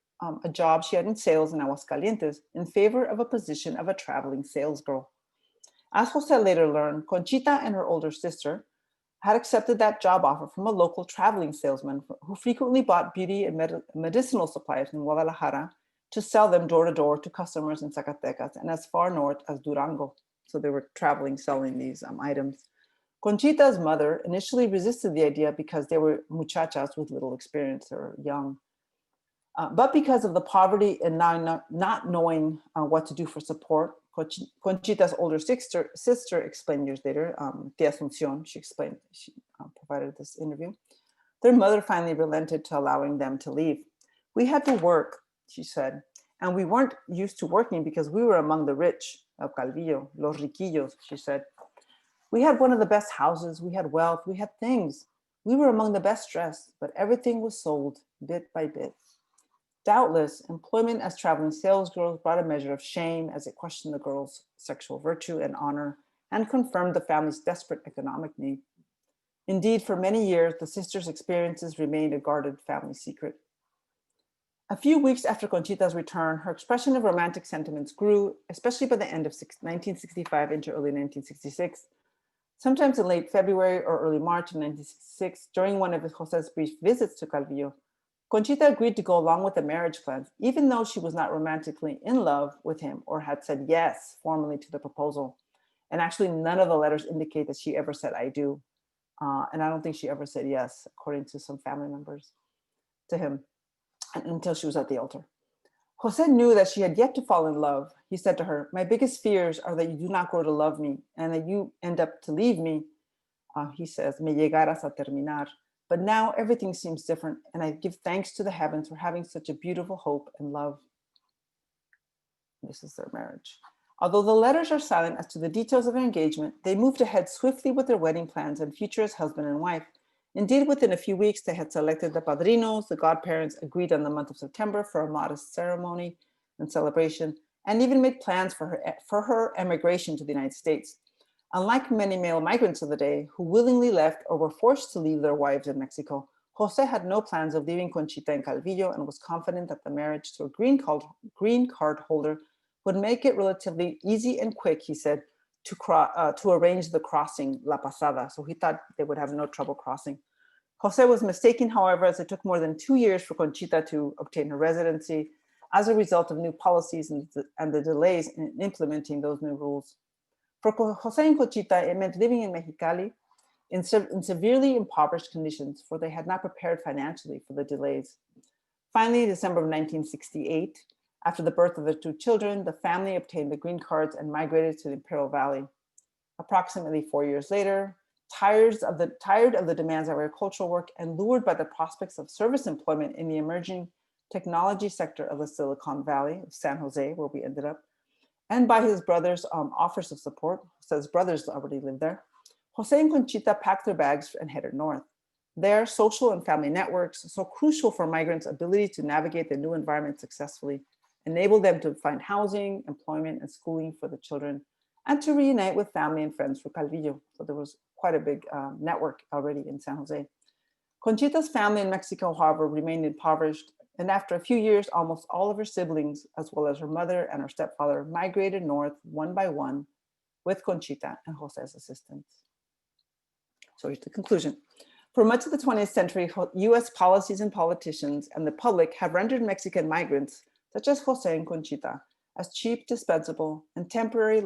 a job she had in sales in Aguascalientes in favor of a position of a traveling sales girl. As Jose later learned, Conchita and her older sister had accepted that job offer from a local traveling salesman who frequently bought beauty and medicinal supplies in Guadalajara to sell them door to door to customers in Zacatecas and as far north as Durango. So they were traveling, selling these items. Conchita's mother initially resisted the idea because they were muchachas with little experience or young. But because of the poverty and not knowing what to do for support, Conchita's older sister explained years later, Tia Asunción, she provided this interview. Their mother finally relented to allowing them to leave. "We had to work," she said, "and we weren't used to working because we were among the rich of Calvillo, los riquillos," she said. "We had one of the best houses, we had wealth, we had things. We were among the best dressed, but everything was sold bit by bit." Doubtless, employment as traveling sales girls brought a measure of shame as it questioned the girls' sexual virtue and honor and confirmed the family's desperate economic need. Indeed, for many years, the sisters' experiences remained a guarded family secret. A few weeks after Conchita's return, her expression of romantic sentiments grew, especially by the end of 1965 into early 1966. Sometimes in late February or early March of 1966, during one of Jose's brief visits to Calvillo, Conchita agreed to go along with the marriage plans, even though she was not romantically in love with him or had said yes formally to the proposal. And actually, none of the letters indicate that she ever said, "I do." And I don't think she ever said yes, according to some family members, to him, until she was at the altar. Jose knew that she had yet to fall in love. He said to her, "My biggest fears are that you do not grow to love me and that you end up to leave me." He says, "Me llegaras a terminar." But now everything seems different, and I give thanks to the heavens for having such a beautiful hope and love. This is their marriage. Although the letters are silent as to the details of their engagement, they moved ahead swiftly with their wedding plans and future as husband and wife. Indeed, within a few weeks, they had selected the padrinos, the godparents agreed on the month of September for a modest ceremony and celebration, and even made plans for her emigration to the United States. Unlike many male migrants of the day who willingly left or were forced to leave their wives in Mexico, Jose had no plans of leaving Conchita in Calvillo and was confident that the marriage to a green card holder would make it relatively easy and quick, he said, to arrange the crossing, La Pasada. So he thought they would have no trouble crossing. Jose was mistaken, however, as it took more than 2 years for Conchita to obtain her residency. as a result of new policies and the delays in implementing those new rules. For Jose and Conchita, it meant living in Mexicali in severely impoverished conditions, for they had not prepared financially for the delays. Finally, December of 1968, after the birth of their two children, the family obtained the green cards and migrated to the Imperial Valley. Approximately 4 years later, tired of the demands of agricultural work and lured by the prospects of service employment in the emerging technology sector of the Silicon Valley of San Jose, where we ended up, and by his brother's offers of support, so his brothers already lived there, Jose and Conchita packed their bags and headed north. Their social and family networks, so crucial for migrants' ability to navigate the new environment successfully, enabled them to find housing, employment, and schooling for the children, and to reunite with family and friends for Calvillo. So there was quite a big network already in San Jose. Conchita's family in Mexico, however, remained impoverished, and after a few years, almost all of her siblings, as well as her mother and her stepfather, migrated north one by one with Conchita and Jose's assistance. So here's the conclusion. For much of the 20th century, US policies and politicians and the public have rendered Mexican migrants, such as Jose and Conchita, as cheap, dispensable, and temporary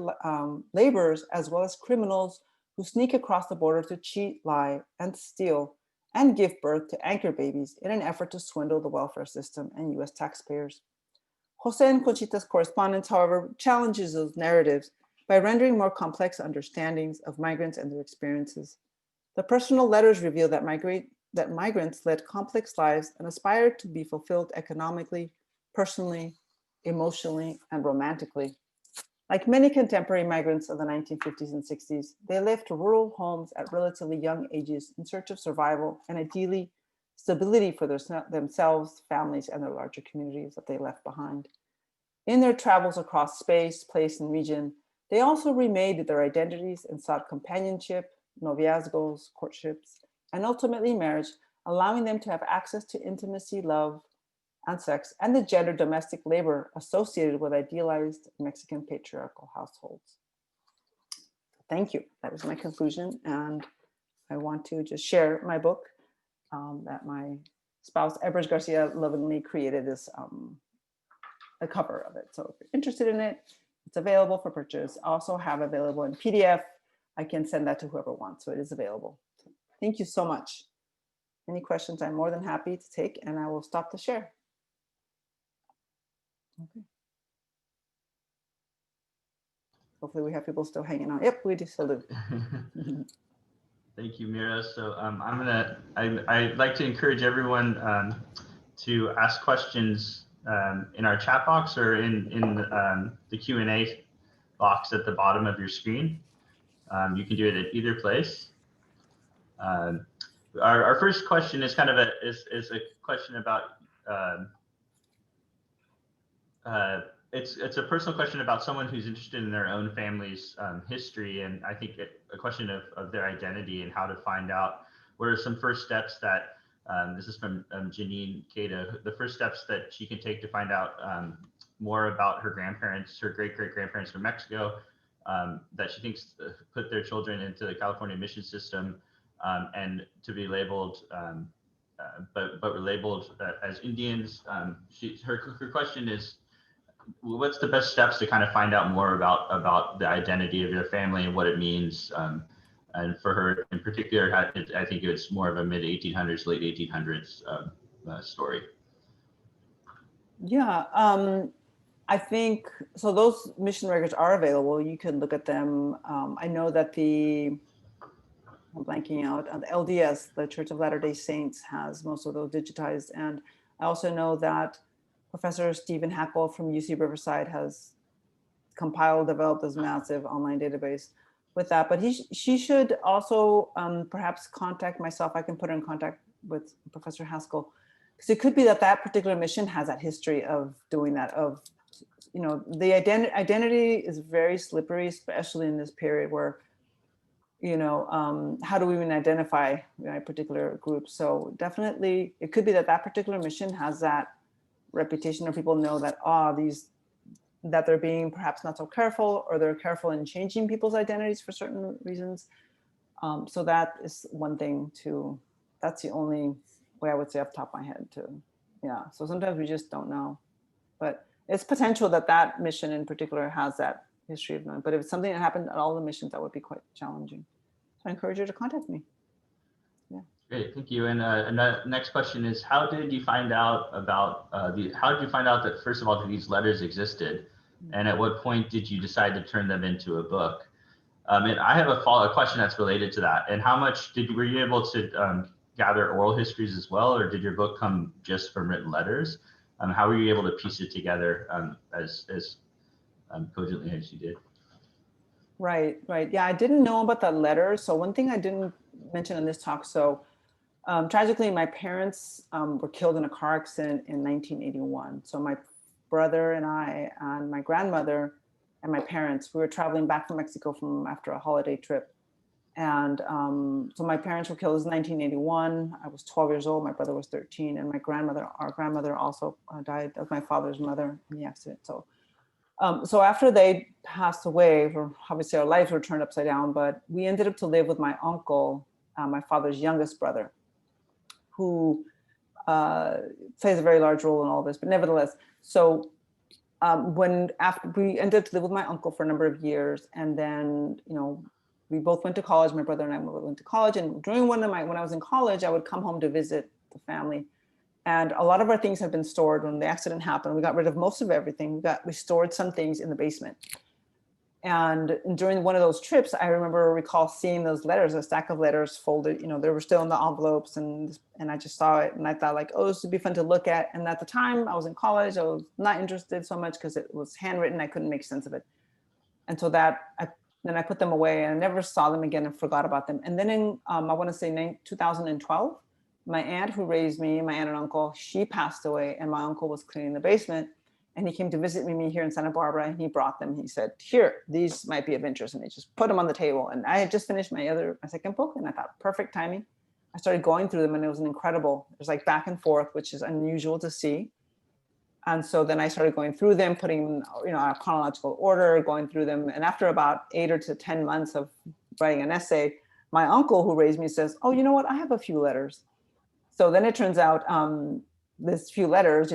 laborers, as well as criminals who sneak across the border to cheat, lie, and steal, and give birth to anchor babies in an effort to swindle the welfare system and US taxpayers. Jose and Conchita's correspondence, however, challenges those narratives by rendering more complex understandings of migrants and their experiences. The personal letters reveal that migrants led complex lives and aspired to be fulfilled economically, personally, emotionally, and romantically. Like many contemporary migrants of the 1950s and 60s, they left rural homes at relatively young ages in search of survival and ideally stability for themselves, families, and their larger communities that they left behind. In their travels across space, place, and region, they also remade their identities and sought companionship, noviazgos, courtships, and ultimately marriage, allowing them to have access to intimacy, love, and sex, and the gendered domestic labor associated with idealized Mexican patriarchal households. Thank you. That is my conclusion. And I want to just share my book that my spouse, Chávez-García, lovingly created this, a cover of it. So if you're interested in it, it's available for purchase. I also have available in PDF. I can send that to whoever wants, so it is available. Thank you so much. Any questions, I'm more than happy to take, and I will stop the share. Okay. Hopefully we have people still hanging on. Yep, we do still do. Thank you, Mira. So I'd like to encourage everyone to ask questions in our chat box or in the Q&A box at the bottom of your screen. You can do it at either place. Our first question is kind of a question about it's a personal question about someone who's interested in their own family's history, and I think a question of their identity and how to find out what are some first steps that this is from Janine Cato, the first steps that she can take to find out more about her grandparents, her great-great-grandparents from Mexico, that she thinks put their children into the California mission system and to be labeled, but were labeled as Indians. Her question is, what's the best steps to kind of find out more about the identity of your family and what it means? And for her in particular, I think it's more of a mid 1800s, late 1800s story. Yeah, I think, so those mission records are available. You can look at them. I know that I'm blanking out, the LDS, the Church of Latter-day Saints, has most of those digitized. And I also know that Professor Stephen Hackle from UC Riverside has developed this massive online database with that. But she should also perhaps contact myself. I can put her in contact with Professor Haskell, because it could be that that particular mission has that history of doing that, of, you know, the identity is very slippery, especially in this period where, you know, how do we even identify a particular group? So definitely it could be that that particular mission has that reputation, or people know that, that they're being perhaps not so careful, or they're careful in changing people's identities for certain reasons. So that is one thing that's the only way I would say off the top of my head too. Yeah, so sometimes we just don't know. But it's potential that that mission in particular has that history of knowing. But if it's something that happened at all the missions, that would be quite challenging. So I encourage you to contact me. Great, thank you. And the next question is, how did you find out about how did you find out that, first of all, that these letters existed? And at what point did you decide to turn them into a book? And I have a question that's related to that. And how much were you able to gather oral histories as well, or did your book come just from written letters? How were you able to piece it together as cogently as you did? Right. Yeah, I didn't know about the letters. So one thing I didn't mention in this talk, so tragically, my parents were killed in a car accident in 1981. So my brother and I and my grandmother and my parents, we were traveling back from Mexico from after a holiday trip. And so my parents were killed in 1981. I was 12 years old. My brother was 13. And our grandmother also died of my father's mother in the accident. So so after they passed away, obviously our lives were turned upside down, but we ended up to live with my uncle, my father's youngest brother, who plays a very large role in all this, but nevertheless, so after we ended up to live with my uncle for a number of years, and then, we both went to college, my brother and I went to college, and during when I was in college, I would come home to visit the family. And a lot of our things had been stored when the accident happened. We got rid of most of everything. We stored some things in the basement. And during one of those trips, I recall seeing those letters, a stack of letters folded, they were still in the envelopes, and I just saw it and I thought like, oh, this would be fun to look at. And at the time I was in college, I was not interested so much because it was handwritten. I couldn't make sense of it. And so then I put them away and I never saw them again and forgot about them. And then in, I want to say 2012, my aunt who raised me, my aunt and uncle, she passed away, and my uncle was cleaning the basement. And he came to visit me here in Santa Barbara, and he brought them. He said, here, these might be of interest. And he just put them on the table. And I had just finished my second book, and I thought, perfect timing. I started going through them, and it was it was like back and forth, which is unusual to see. And so then I started going through them, putting a chronological order, going through them. And after about 8 to 10 months of writing an essay, my uncle who raised me says, oh, you know what? I have a few letters. So then it turns out this few letters,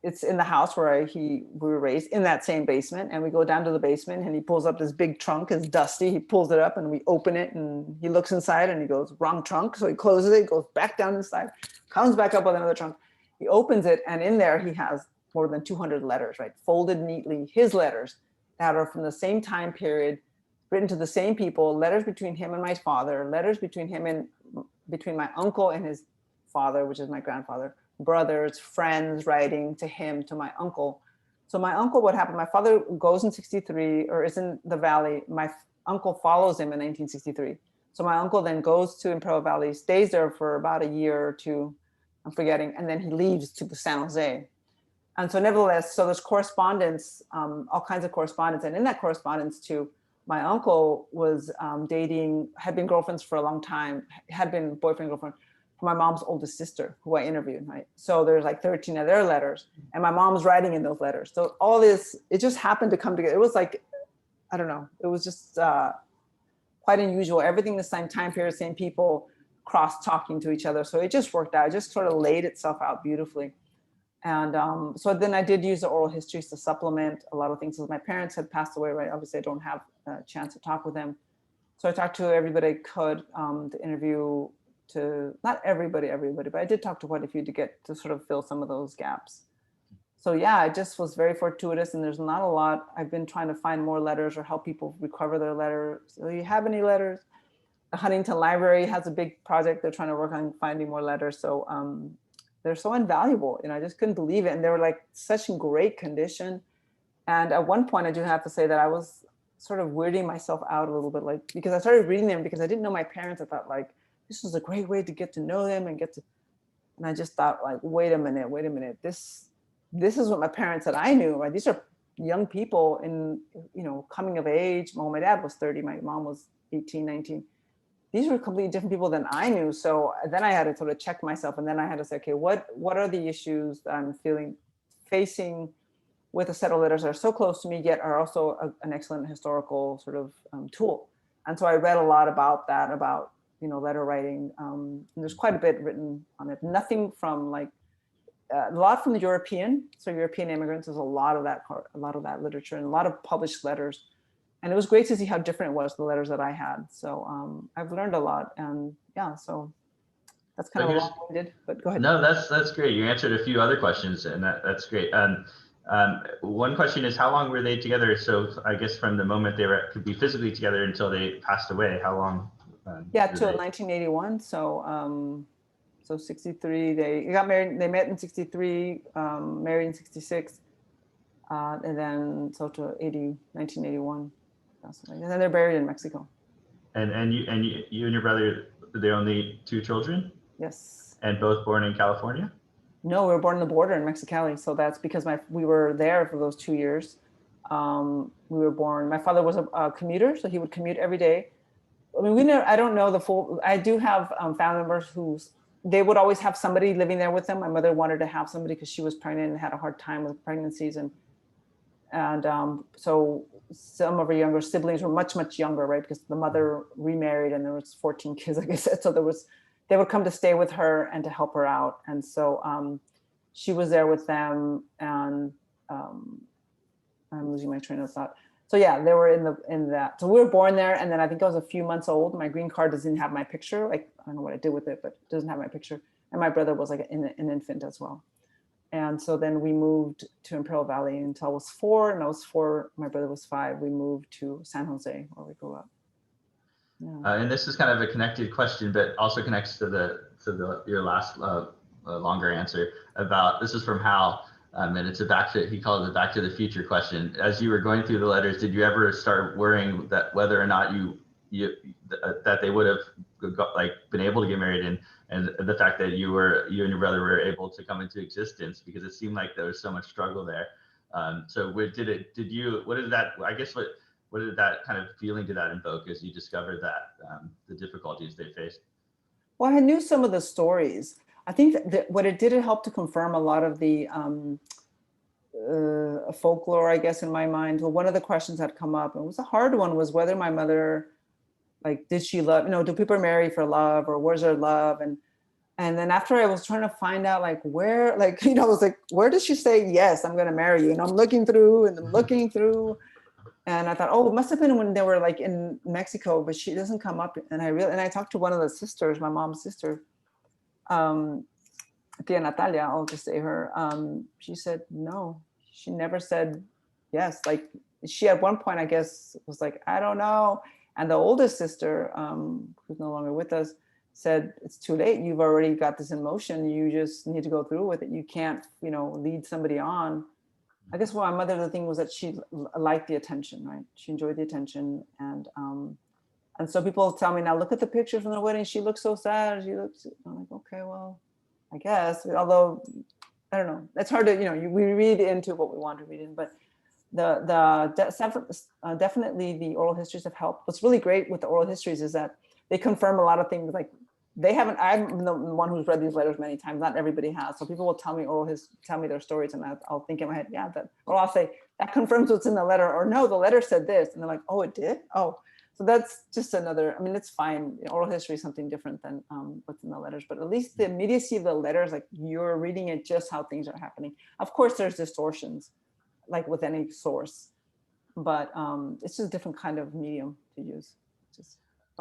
it's in the house where we were raised, in that same basement. And we go down to the basement, and he pulls up this big trunk. It's dusty. He pulls it up, and we open it, and he looks inside, and he goes, wrong trunk. So he closes it, goes back down inside, comes back up with another trunk. He opens it, and in there he has more than 200 letters, right? Folded neatly, his letters that are from the same time period, written to the same people, letters between him and my father, letters between my uncle and his father, which is my grandfather, brothers, friends writing to him, to my uncle. So my uncle, what happened, my father goes in 63 or is in the Valley. My uncle follows him in 1963. So my uncle then goes to Imperial Valley, stays there for about a year or two, I'm forgetting, and then he leaves to San Jose. And so nevertheless, so there's correspondence, all kinds of correspondence. And in that correspondence too, my uncle was had been girlfriends for a long time, had been boyfriend, girlfriend, for my mom's oldest sister, who I interviewed, right? So there's like 13 of their letters, and my mom's writing in those letters. So all this, it just happened to come together. It was like, I don't know, it was just quite unusual. Everything the same time period, same people, cross talking to each other. So it just worked out. It just sort of laid itself out beautifully. And so then I did use the oral histories to supplement a lot of things. So my parents had passed away, right? Obviously I don't have a chance to talk with them. So I talked to everybody I could to interview, not everybody, but I did talk to quite a few to get to sort of fill some of those gaps. So yeah, it just was very fortuitous, and there's not a lot. I've been trying to find more letters or help people recover their letters. So do you have any letters? The Huntington Library has a big project. They're trying to work on finding more letters. So they're so invaluable. I just couldn't believe it. And they were like such in great condition. And at one point I do have to say that I was sort of weirding myself out a little bit, like, because I started reading them because I didn't know my parents. I thought like, this was a great way to get to know them and and I just thought like, wait a minute. This is what my parents that I knew, right? These are young people in, coming of age. Well, my dad was 30, my mom was 18, 19. These were completely different people than I knew. So then I had to sort of check myself, and then I had to say, okay, what are the issues that I'm facing with a set of letters that are so close to me, yet are also an excellent historical sort of tool. And so I read a lot about that, about, letter writing. And there's quite a bit written on it. Nothing from like a lot from the European. So European immigrants, there's a lot of that literature and a lot of published letters. And it was great to see how different it was, the letters that I had. So I've learned a lot, and yeah, so that's kind of long-winded, but go ahead. No, that's great. You answered a few other questions, and that's great. One question is, how long were they together? So I guess from the moment they could be physically together until they passed away, how long? Yeah, till 1981. So 63, they got married, they met in 63, married in 66, and then so to 1981. And then they're buried in Mexico. And you and your brother, they're only 2 children? Yes. And both born in California? No, we were born on the border in Mexicali. So that's because we were there for those 2 years. We were born, my father was a commuter, so he would commute every day. I mean, I don't know the full, I do have family members they would always have somebody living there with them. My mother wanted to have somebody because she was pregnant and had a hard time with pregnancies. And so some of her younger siblings were much, much younger, right? Because the mother remarried and there was 14 kids, like I said. So they would come to stay with her and to help her out. And so she was there with them, and I'm losing my train of thought. So yeah, they were in that. So we were born there, and then I think I was a few months old. My green card doesn't have my picture. Like, I don't know what I did with it, but it doesn't have my picture. And my brother was like an infant as well. And so then we moved to Imperial Valley until I was 4, and I was 4, my brother was 5. We moved to San Jose, where we grew up. Yeah. And this is kind of a connected question, but also connects to your last longer answer about, this is from Hal, and it's he calls it back to the future question. As you were going through the letters, did you ever start worrying that whether or not that they would have been able to get married, and the fact that you and your brother were able to come into existence, because it seemed like there was so much struggle there. So what did that kind of feeling to that invoke as you discovered that the difficulties they faced? Well, I knew some of the stories. I think that what it did, it helped to confirm a lot of the folklore, I guess, in my mind. Well, one of the questions that come up, and it was a hard one, was whether my mother, like, did she love, do people marry for love, or where's their love? And then after I was trying to find out, like, where, like, I was like, where does she say, yes, I'm going to marry you? And I'm looking through. And I thought, oh, it must have been when they were like in Mexico, but she doesn't come up. And I talked to one of the sisters, my mom's sister, Tia Natalia, I'll just say her. She said, no, she never said yes. Like, she at one point, I guess, was like, I don't know. And the oldest sister, who's no longer with us, said, it's too late. You've already got this in motion. You just need to go through with it. You can't, lead somebody on. I guess my mother, the thing was that she liked the attention, right? She enjoyed the attention. And so people tell me now, look at the picture from the wedding. She looks so sad. I'm like, okay, well, I guess. Although, I don't know. It's hard to, we read into what we want to read in, but definitely the oral histories have helped. What's really great with the oral histories is that they confirm a lot of things. Like, I'm the one who's read these letters many times. Not everybody has. So people will tell me their stories, and I'll think in my head, yeah, or I'll say, that confirms what's in the letter, or no, the letter said this. And they're like, oh, it did? Oh, so that's just another, it's fine. Oral history is something different than what's in the letters, but at least the immediacy of the letters, like, you're reading it just how things are happening. Of course, there's distortions, like with any source, but it's just a different kind of medium to use.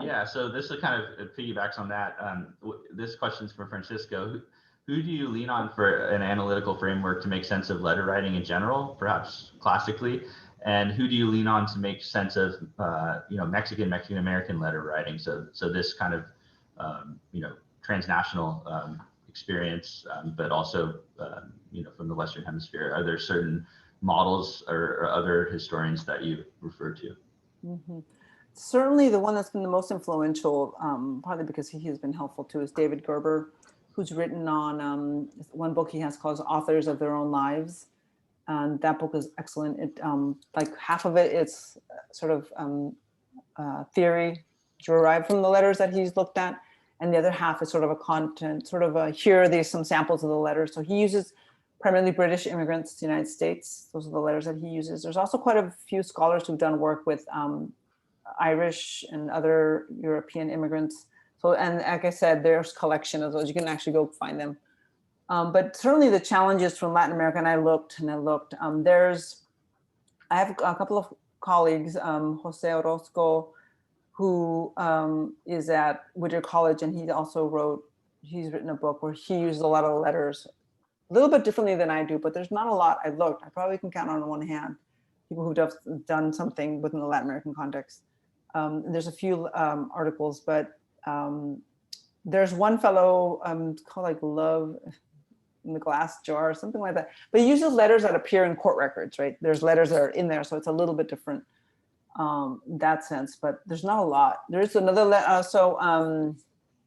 Yeah, so this is kind of piggybacks on that. This question's from Francisco. Who do you lean on for an analytical framework to make sense of letter writing in general, perhaps classically? And who do you lean on to make sense of, Mexican-American letter writing? So this kind of, transnational experience, but also, from the Western Hemisphere. Are there certain models or other historians that you refer to? Mm-hmm. Certainly the one that's been the most influential, partly because he has been helpful too, is David Gerber, who's written on one book he has called Authors of Their Own Lives. And that book is excellent. It like half of it is sort of theory derived from the letters that he's looked at. And the other half is sort of a content, here are these some samples of the letters. So he uses primarily British immigrants to the United States. Those are the letters that he uses. There's also quite a few scholars who've done work with Irish and other European immigrants. So, and like I said, there's collection of those. You can actually go find them. But certainly the challenges from Latin America, and I looked and I looked, I have a couple of colleagues, Jose Orozco, who is at Whittier College, and he's written a book where he uses a lot of letters, a little bit differently than I do, but there's not a lot. I looked, I probably can count on one hand, people who've done something within the Latin American context. There's a few articles, but there's one fellow called like Love in the Glass Jar or something like that. But he uses letters that appear in court records, right? There's letters that are in there, so it's a little bit different in that sense, but there's not a lot. There's another,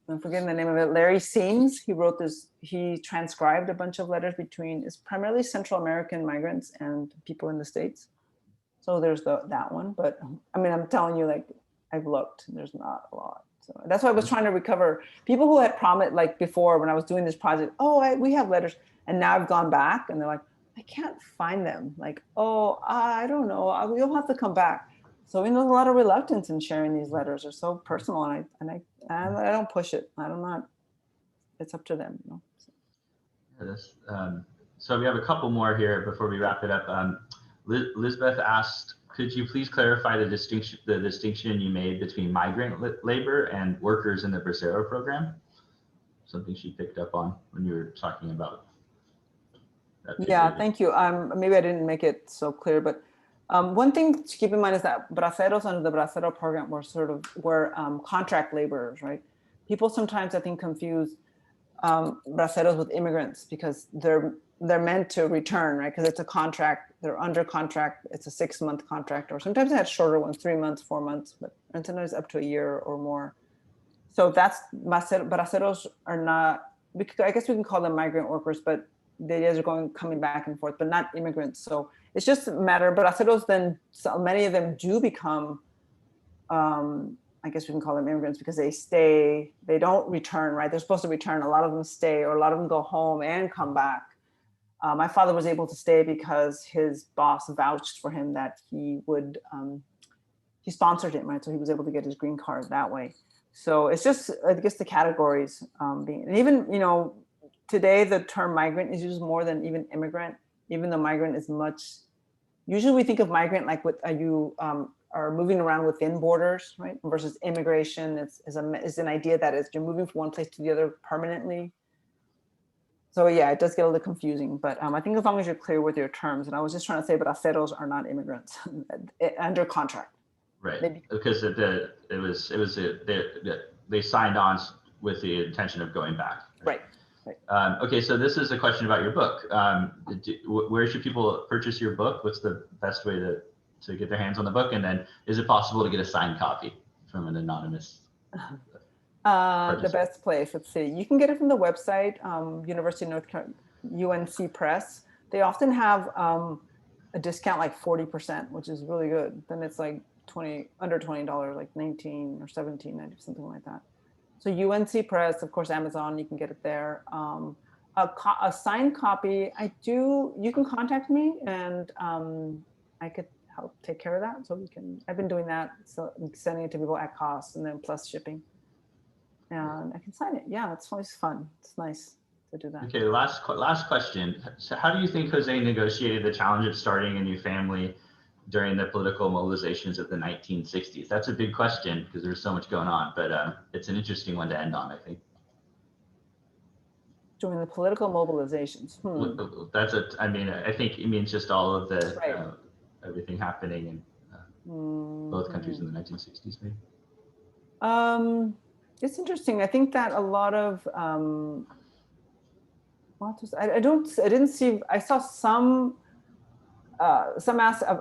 I'm forgetting the name of it, Larry Seams. He wrote this, he transcribed a bunch of letters between, it's primarily Central American migrants and people in the States. So there's that one, but I mean, I'm telling you, like, I've looked, there's not a lot. So that's why I was trying to recover people who had promised, like before when I was doing this project, we have letters, and now I've gone back and they're like, I can't find them. Like, I don't know, you'll have to come back. So there's a lot of reluctance in sharing these letters. They're so personal, and I don't push it. I don't not. It's up to them. You know? So we have a couple more here before we wrap it up. Lisbeth asked, could you please clarify the distinction you made between migrant labor and workers in the Bracero program? Something she picked up on when you were talking about that. Yeah, thank you. Maybe I didn't make it so clear, but one thing to keep in mind is that braceros under the Bracero program were contract laborers, right? People sometimes, I think, confuse braceros with immigrants because they're meant to return, right? Because it's a contract, they're under contract, it's a 6-month contract, or sometimes they had shorter ones, 3 months, 4 months, and sometimes up to a year or more. So that's, braceros are not, I guess we can call them migrant workers, but the ideas are coming back and forth, but not immigrants. So it's just a matter, braceros then, so many of them do become, I guess we can call them immigrants because they stay, they don't return, right? They're supposed to return. A lot of them stay, or a lot of them go home and come back. My father was able to stay because his boss vouched for him that he would, he sponsored him, right? So he was able to get his green card that way. So it's just, I guess the categories being, and even, you know, today the term migrant is used more than even immigrant, even though migrant is much, usually we think of migrant like what you are moving around within borders, right? Versus immigration is an idea that is you're moving from one place to the other permanently. So yeah, it does get a little confusing, but I think as long as you're clear with your terms, and I was just trying to say, braceros are not immigrants under contract. Right, because they signed on with the intention of going back. Right. Okay, so this is a question about your book. Where should people purchase your book? What's the best way to get their hands on the book? And then is it possible to get a signed copy from an anonymous? The best place, let's see. You can get it from the website, University of North Carolina, UNC Press. They often have a discount like 40%, which is really good. Then it's like under $20, like 19 or 17, something like that. So UNC Press, of course, Amazon, you can get it there. A signed copy, you can contact me and I could help take care of that. So I've been doing that. So I'm sending it to people at cost and then plus shipping. And I can sign it. Yeah, it's always fun. It's nice to do that. Okay, last question. So how do you think Jose negotiated the challenge of starting a new family during the political mobilizations of the 1960s? That's a big question because there's so much going on, but it's an interesting one to end on, I think. During the political mobilizations. I think it means just all of the, right. Everything happening in both countries in the 1960s, maybe. It's interesting. I think that a lot of, I saw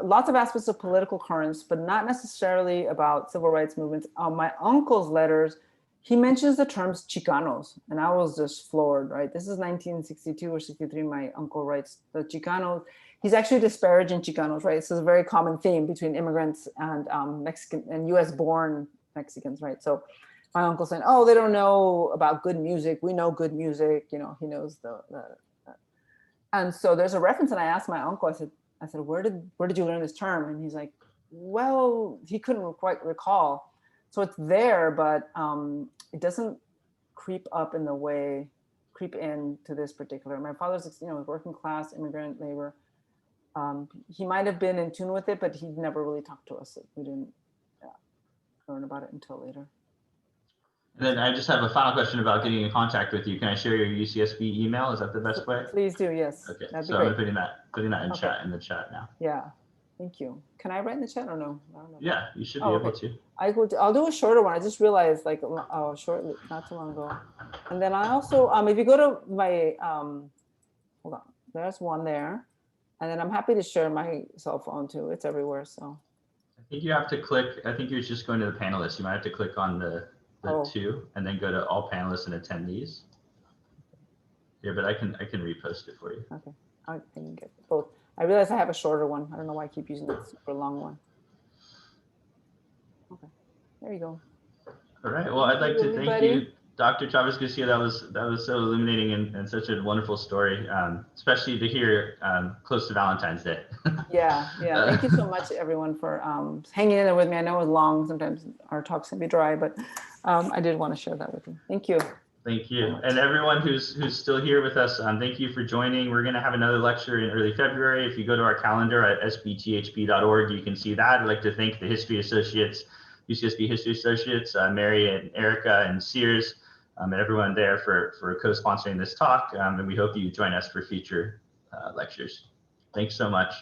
lots of aspects of political currents, but not necessarily about civil rights movements. My uncle's letters, he mentions the terms Chicanos, and I was just floored, right? This is 1962 or 63, my uncle writes the Chicanos. He's actually disparaging Chicanos, right? This is a very common theme between immigrants and Mexican and US born Mexicans, right? So my uncle saying, oh, they don't know about good music. We know good music, you know, he knows and so there's a reference, and I asked my uncle, I said, where did you learn this term? And he's like, well, he couldn't quite recall. So it's there, but it doesn't creep up in the way creep into this particular. My father's, working class immigrant labor. He might have been in tune with it, but he never really talked to us. We didn't learn about it until later. And then I just have a final question about getting in contact with you. Can I share your UCSB email? Is that the best way? Please do, yes. Okay, That'd be so I'm great. putting that in Okay. the chat now. Yeah, thank you. Can I write in the chat or no? I don't know. Yeah, you should be Oh, able okay. to. I'll do a shorter one. I just realized shortly, not too long ago. And then I also, if you go to my, hold on, there's one there. And then I'm happy to share my cell phone too. It's everywhere, so. I think you have to click, I think you're just going to the panelists. You might have to click on the two and then go to all panelists and attendees. Yeah, but I can repost it for you. Okay, I can get both. I realize I have a shorter one. I don't know why I keep using that super long one. Okay, there you go. All right. Well, I'd like to thank you, Dr. Chavez-Garcia. That was so illuminating and such a wonderful story, especially to hear close to Valentine's Day. Yeah. Thank you so much, everyone, for hanging in there with me. I know it was long. Sometimes our talks can be dry, but I did want to share that with you. Thank you. Thank you. And everyone who's still here with us, thank you for joining. We're going to have another lecture in early February. If you go to our calendar at sbthb.org, you can see that. I'd like to thank the History Associates, UCSB History Associates, Mary and Erica and Sears, and everyone there for co-sponsoring this talk. And we hope you join us for future lectures. Thanks so much.